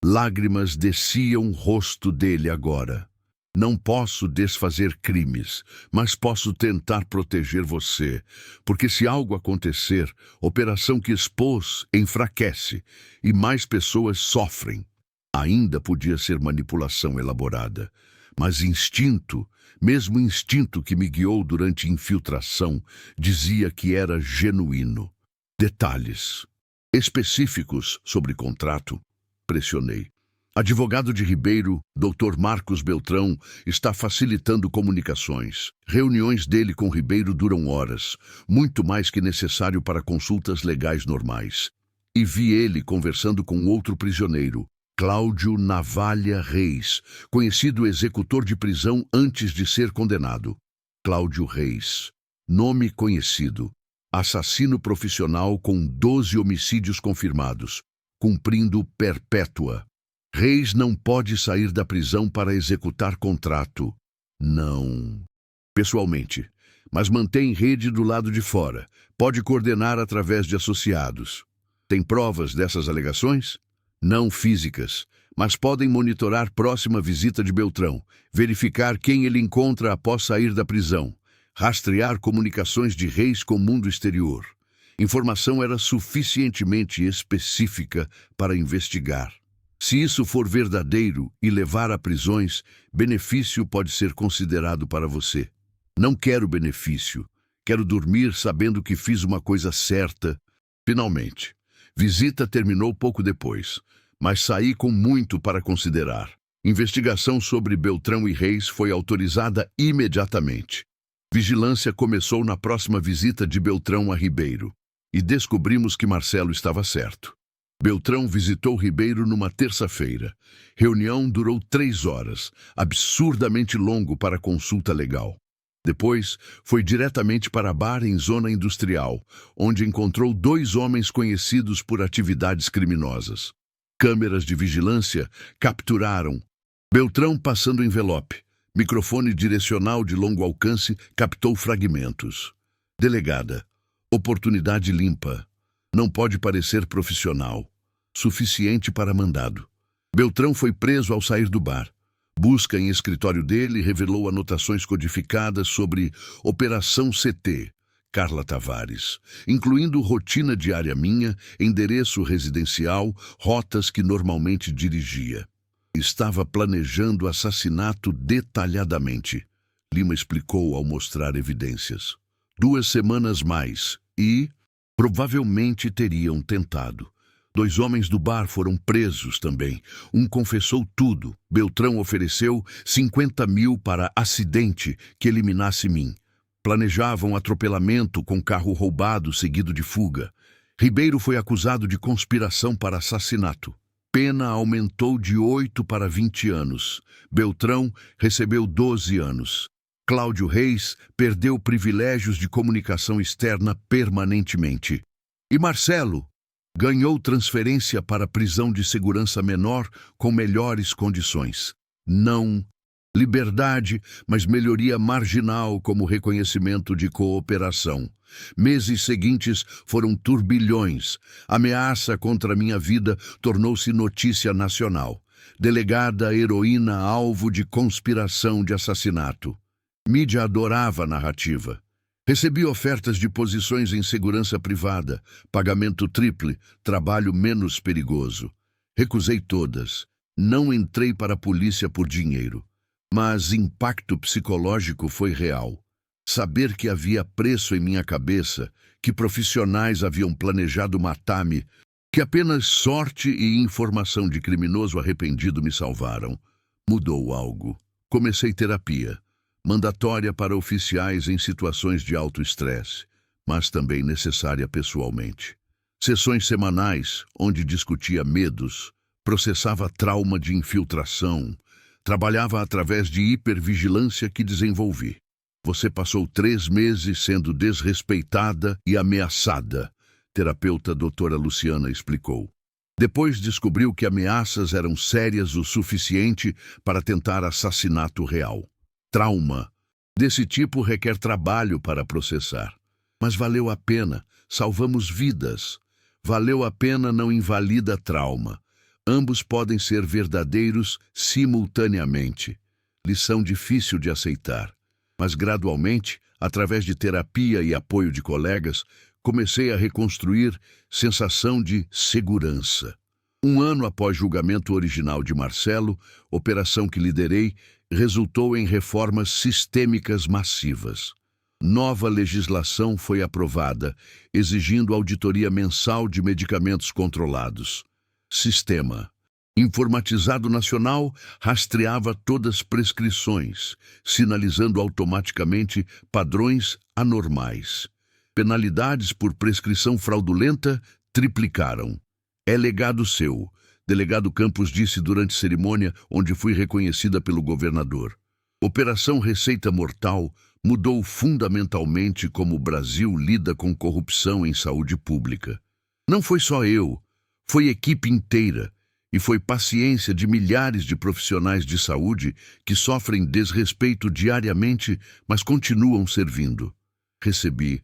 Lágrimas desciam o rosto dele agora. Não posso desfazer crimes, mas posso tentar proteger você, porque se algo acontecer, operação que expôs enfraquece e mais pessoas sofrem. Ainda podia ser manipulação elaborada, mas instinto, mesmo instinto que me guiou durante infiltração, dizia que era genuíno. Detalhes específicos sobre contrato, pressionei. Advogado de Ribeiro, Dr. Marcos Beltrão, está facilitando comunicações. Reuniões dele com Ribeiro duram horas, muito mais que necessário para consultas legais normais. E vi ele conversando com outro prisioneiro, Cláudio Navalha Reis, conhecido executor de prisão antes de ser condenado. Cláudio Reis, nome conhecido, assassino profissional com 12 homicídios confirmados, cumprindo perpétua. Reis não pode sair da prisão para executar contrato. Não. Pessoalmente, mas mantém rede do lado de fora. Pode coordenar através de associados. Tem provas dessas alegações? Não físicas, mas podem monitorar próxima visita de Beltrão, verificar quem ele encontra após sair da prisão, rastrear comunicações de Reis com o mundo exterior. Informação era suficientemente específica para investigar. Se isso for verdadeiro e levar a prisões, benefício pode ser considerado para você. Não quero benefício. Quero dormir sabendo que fiz uma coisa certa. Finalmente, visita terminou pouco depois, mas saí com muito para considerar. Investigação sobre Beltrão e Reis foi autorizada imediatamente. Vigilância começou na próxima visita de Beltrão a Ribeiro, e descobrimos que Marcelo estava certo. Beltrão visitou Ribeiro numa terça-feira. Reunião durou 3 horas, absurdamente longo para consulta legal. Depois, foi diretamente para bar em zona industrial, onde encontrou 2 homens conhecidos por atividades criminosas. Câmeras de vigilância capturaram Beltrão passando envelope. Microfone direcional de longo alcance captou fragmentos. Delegada. Oportunidade limpa. Não pode parecer profissional. Suficiente para mandado. Beltrão foi preso ao sair do bar. Busca em escritório dele revelou anotações codificadas sobre Operação CT, Carla Tavares, incluindo rotina diária minha, endereço residencial, rotas que normalmente dirigia. Estava planejando assassinato detalhadamente, Lima explicou ao mostrar evidências. 2 semanas mais e, provavelmente teriam tentado. 2 homens do bar foram presos também. Um confessou tudo. Beltrão ofereceu 50 mil para acidente que eliminasse mim. Planejavam atropelamento com carro roubado seguido de fuga. Ribeiro foi acusado de conspiração para assassinato. Pena aumentou de 8 para 20 anos. Beltrão recebeu 12 anos. Cláudio Reis perdeu privilégios de comunicação externa permanentemente. E Marcelo ganhou transferência para prisão de segurança menor com melhores condições. Não liberdade, mas melhoria marginal como reconhecimento de cooperação. Meses seguintes foram turbilhões. Ameaça contra minha vida tornou-se notícia nacional. Delegada heroína alvo de conspiração de assassinato. Mídia adorava a narrativa. Recebi ofertas de posições em segurança privada, pagamento triple, trabalho menos perigoso. Recusei todas. Não entrei para a polícia por dinheiro. Mas impacto psicológico foi real. Saber que havia preço em minha cabeça, que profissionais haviam planejado matar-me, que apenas sorte e informação de criminoso arrependido me salvaram, mudou algo. Comecei terapia. Mandatória para oficiais em situações de alto estresse, mas também necessária pessoalmente. Sessões semanais, onde discutia medos, processava trauma de infiltração, trabalhava através de hipervigilância que desenvolvi. Você passou 3 meses sendo desrespeitada e ameaçada, terapeuta doutora Luciana explicou. Depois descobriu que ameaças eram sérias o suficiente para tentar assassinato real. Trauma desse tipo requer trabalho para processar. Mas valeu a pena, salvamos vidas. Valeu a pena não invalida trauma. Ambos podem ser verdadeiros simultaneamente. Lição difícil de aceitar. Mas gradualmente, através de terapia e apoio de colegas, comecei a reconstruir sensação de segurança. 1 ano após julgamento original de Marcelo, operação que liderei, resultou em reformas sistêmicas massivas. Nova legislação foi aprovada, exigindo auditoria mensal de medicamentos controlados. Sistema informatizado nacional rastreava todas as prescrições, sinalizando automaticamente padrões anormais. Penalidades por prescrição fraudulenta triplicaram. É legado seu. Delegado Campos disse durante cerimônia onde fui reconhecida pelo governador. Operação Receita Mortal mudou fundamentalmente como o Brasil lida com corrupção em saúde pública. Não foi só eu, foi equipe inteira e foi paciência de milhares de profissionais de saúde que sofrem desrespeito diariamente, mas continuam servindo. Recebi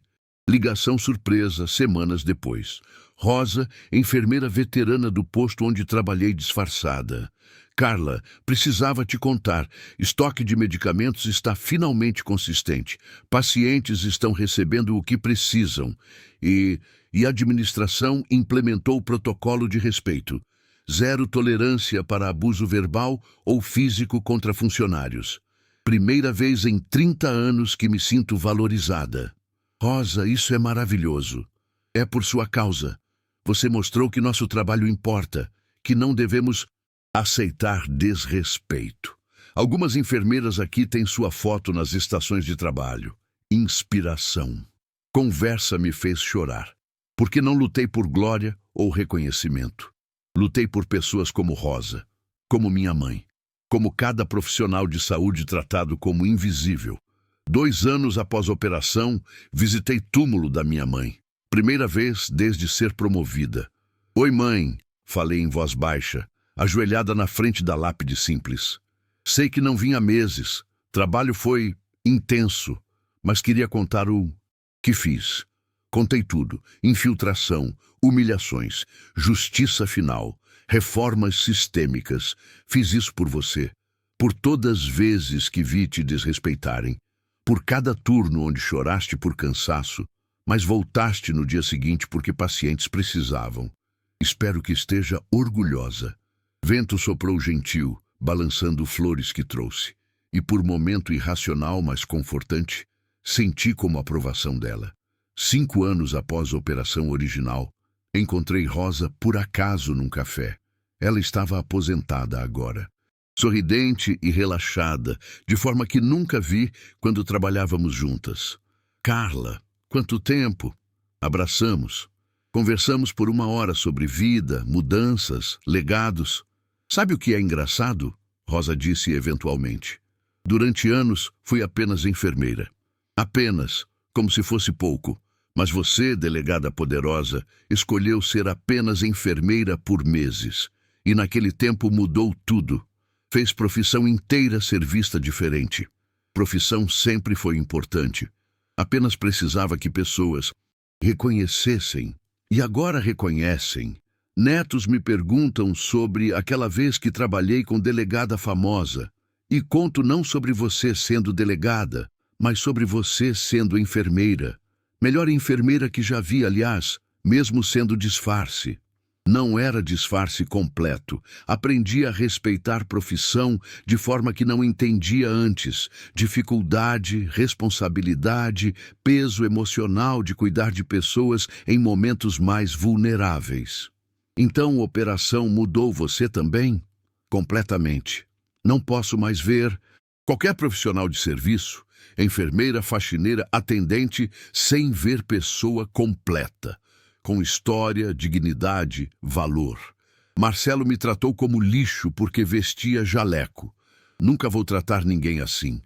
ligação surpresa semanas depois. Rosa, enfermeira veterana do posto onde trabalhei disfarçada. Carla, precisava te contar. Estoque de medicamentos está finalmente consistente. Pacientes estão recebendo o que precisam. E a administração implementou o protocolo de respeito. Zero tolerância para abuso verbal ou físico contra funcionários. Primeira vez em 30 anos que me sinto valorizada. Rosa, isso é maravilhoso. É por sua causa. Você mostrou que nosso trabalho importa, que não devemos aceitar desrespeito. Algumas enfermeiras aqui têm sua foto nas estações de trabalho. Inspiração. Conversa me fez chorar, porque não lutei por glória ou reconhecimento. Lutei por pessoas como Rosa, como minha mãe, como cada profissional de saúde tratado como invisível. 2 anos após a operação, visitei túmulo da minha mãe. Primeira vez desde ser promovida. Oi, mãe, falei em voz baixa, ajoelhada na frente da lápide simples. Sei que não vim há meses. Trabalho foi intenso, mas queria contar o que fiz. Contei tudo. Infiltração, humilhações, justiça final, reformas sistêmicas. Fiz isso por você. Por todas as vezes que vi te desrespeitarem. Por cada turno onde choraste por cansaço, mas voltaste no dia seguinte porque pacientes precisavam. Espero que esteja orgulhosa. Vento soprou gentil, balançando flores que trouxe. E por momento irracional, mas confortante, senti como aprovação dela. 5 anos após a operação original, encontrei Rosa por acaso num café. Ela estava aposentada agora. Sorridente e relaxada, de forma que nunca vi quando trabalhávamos juntas. Carla, quanto tempo! Abraçamos. Conversamos por 1 hora sobre vida, mudanças, legados. Sabe o que é engraçado? Rosa disse eventualmente. Durante anos, fui apenas enfermeira. Apenas, como se fosse pouco. Mas você, delegada poderosa, escolheu ser apenas enfermeira por meses. E naquele tempo mudou tudo. Fez profissão inteira ser vista diferente. Profissão sempre foi importante. Apenas precisava que pessoas reconhecessem. E agora reconhecem. Netos me perguntam sobre aquela vez que trabalhei com delegada famosa. E conto não sobre você sendo delegada, mas sobre você sendo enfermeira. Melhor enfermeira que já vi, aliás, mesmo sendo disfarce. Não era disfarce completo. Aprendi a respeitar profissão de forma que não entendia antes. Dificuldade, responsabilidade, peso emocional de cuidar de pessoas em momentos mais vulneráveis. Então a operação mudou você também? Completamente. Não posso mais ver qualquer profissional de serviço, enfermeira, faxineira, atendente, sem ver pessoa completa. Com história, dignidade, valor. Marcelo me tratou como lixo porque vestia jaleco. Nunca vou tratar ninguém assim.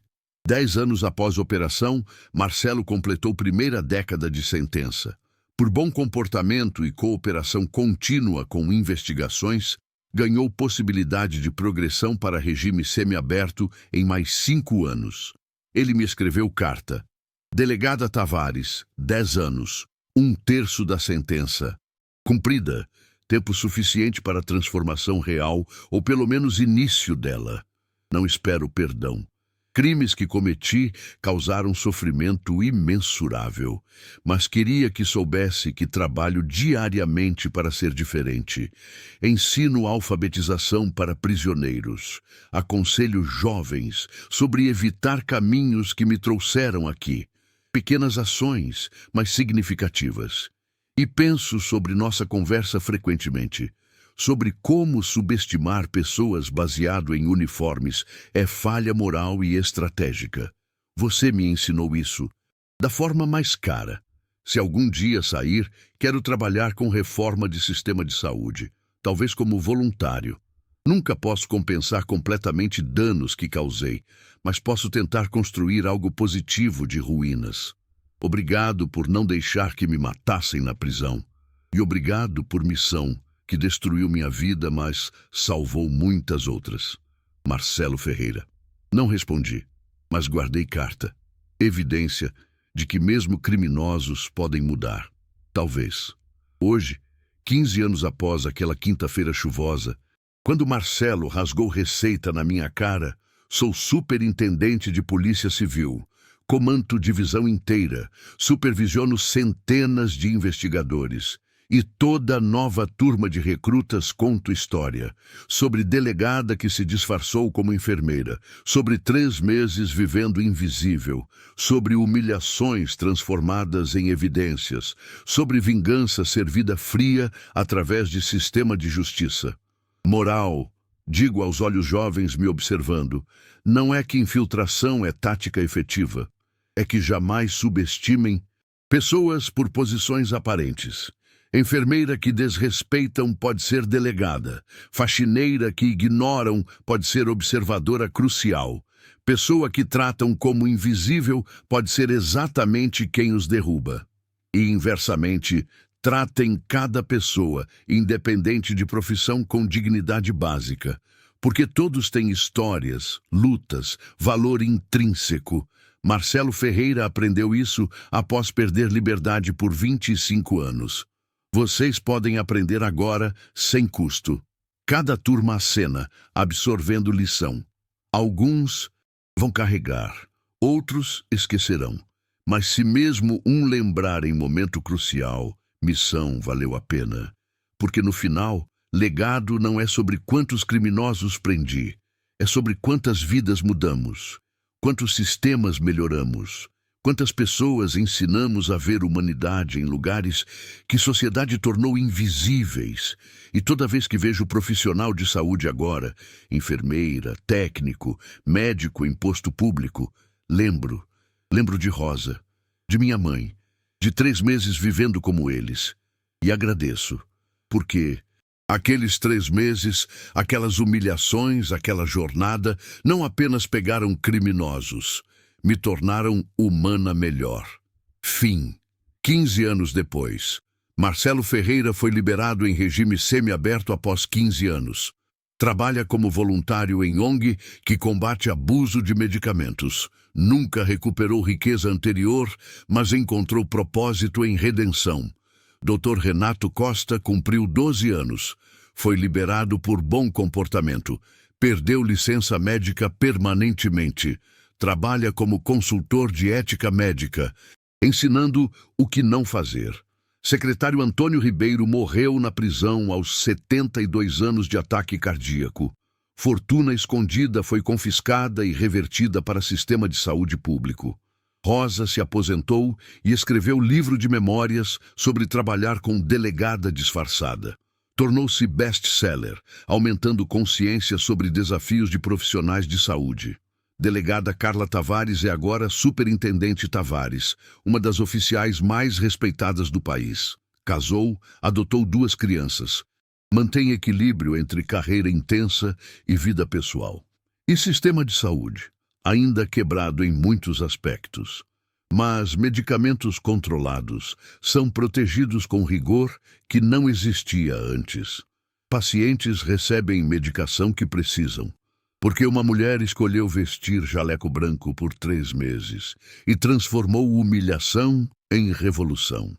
10 anos após a operação, Marcelo completou primeira década de sentença. Por bom comportamento e cooperação contínua com investigações, ganhou possibilidade de progressão para regime semiaberto em mais 5 anos. Ele me escreveu carta. Delegada Tavares, 10 anos. 1/3 da sentença. Cumprida. Tempo suficiente para a transformação real, ou pelo menos início dela. Não espero perdão. Crimes que cometi causaram sofrimento imensurável, mas queria que soubesse que trabalho diariamente para ser diferente. Ensino alfabetização para prisioneiros. Aconselho jovens sobre evitar caminhos que me trouxeram aqui. Pequenas ações, mas significativas. E penso sobre nossa conversa frequentemente. Sobre como subestimar pessoas baseado em uniformes é falha moral e estratégica. Você me ensinou isso da forma mais cara. Se algum dia sair, quero trabalhar com reforma de sistema de saúde. talvez como voluntário. Nunca posso compensar completamente danos que causei, mas posso tentar construir algo positivo de ruínas. Obrigado por não deixar que me matassem na prisão. E obrigado por missão, que destruiu minha vida, mas salvou muitas outras. Marcelo Ferreira. Não respondi, mas guardei carta. Evidência de que mesmo criminosos podem mudar. Talvez. Hoje, 15 anos após aquela quinta-feira chuvosa, quando Marcelo rasgou receita na minha cara, sou superintendente de Polícia Civil, comando divisão inteira, supervisiono centenas de investigadores. E toda nova turma de recrutas conta história, sobre delegada que se disfarçou como enfermeira, sobre 3 meses vivendo invisível, sobre humilhações transformadas em evidências, sobre vingança servida fria através de sistema de justiça. Moral, digo aos olhos jovens me observando, não é que infiltração é tática efetiva, é que jamais subestimem pessoas por posições aparentes. Enfermeira que desrespeitam pode ser delegada. Faxineira que ignoram pode ser observadora crucial. Pessoa que tratam como invisível pode ser exatamente quem os derruba. E, inversamente, tratem cada pessoa, independente de profissão, com dignidade básica. Porque todos têm histórias, lutas, valor intrínseco. Marcelo Ferreira aprendeu isso após perder liberdade por 25 anos. Vocês podem aprender agora, sem custo. Cada turma acena, absorvendo lição. Alguns vão carregar, outros esquecerão. Mas se mesmo um lembrar em momento crucial, missão valeu a pena. Porque no final, legado não é sobre quantos criminosos prendi, é sobre quantas vidas mudamos, quantos sistemas melhoramos. Quantas pessoas ensinamos a ver humanidade em lugares que sociedade tornou invisíveis? E toda vez que vejo profissional de saúde agora, enfermeira, técnico, médico em posto público, lembro de Rosa, de minha mãe, de 3 meses vivendo como eles. E agradeço, porque aqueles 3 meses, aquelas humilhações, aquela jornada, não apenas pegaram criminosos, me tornaram humana melhor. Fim. 15 anos depois, Marcelo Ferreira foi liberado em regime semiaberto após 15 anos. Trabalha como voluntário em ONG que combate abuso de medicamentos. Nunca recuperou riqueza anterior, mas encontrou propósito em redenção. Dr. Renato Costa cumpriu 12 anos. Foi liberado por bom comportamento. Perdeu licença médica permanentemente. Trabalha como consultor de ética médica, ensinando o que não fazer. Secretário Antônio Ribeiro morreu na prisão aos 72 anos de ataque cardíaco. Fortuna escondida foi confiscada e revertida para sistema de saúde público. Rosa se aposentou e escreveu livro de memórias sobre trabalhar com delegada disfarçada. Tornou-se best-seller, aumentando consciência sobre desafios de profissionais de saúde. Delegada Carla Tavares é agora Superintendente Tavares, uma das oficiais mais respeitadas do país. Casou, adotou 2 crianças. Mantém equilíbrio entre carreira intensa e vida pessoal. E sistema de saúde, ainda quebrado em muitos aspectos. Mas medicamentos controlados são protegidos com rigor que não existia antes. Pacientes recebem medicação que precisam. Porque uma mulher escolheu vestir jaleco branco por 3 meses e transformou humilhação em revolução.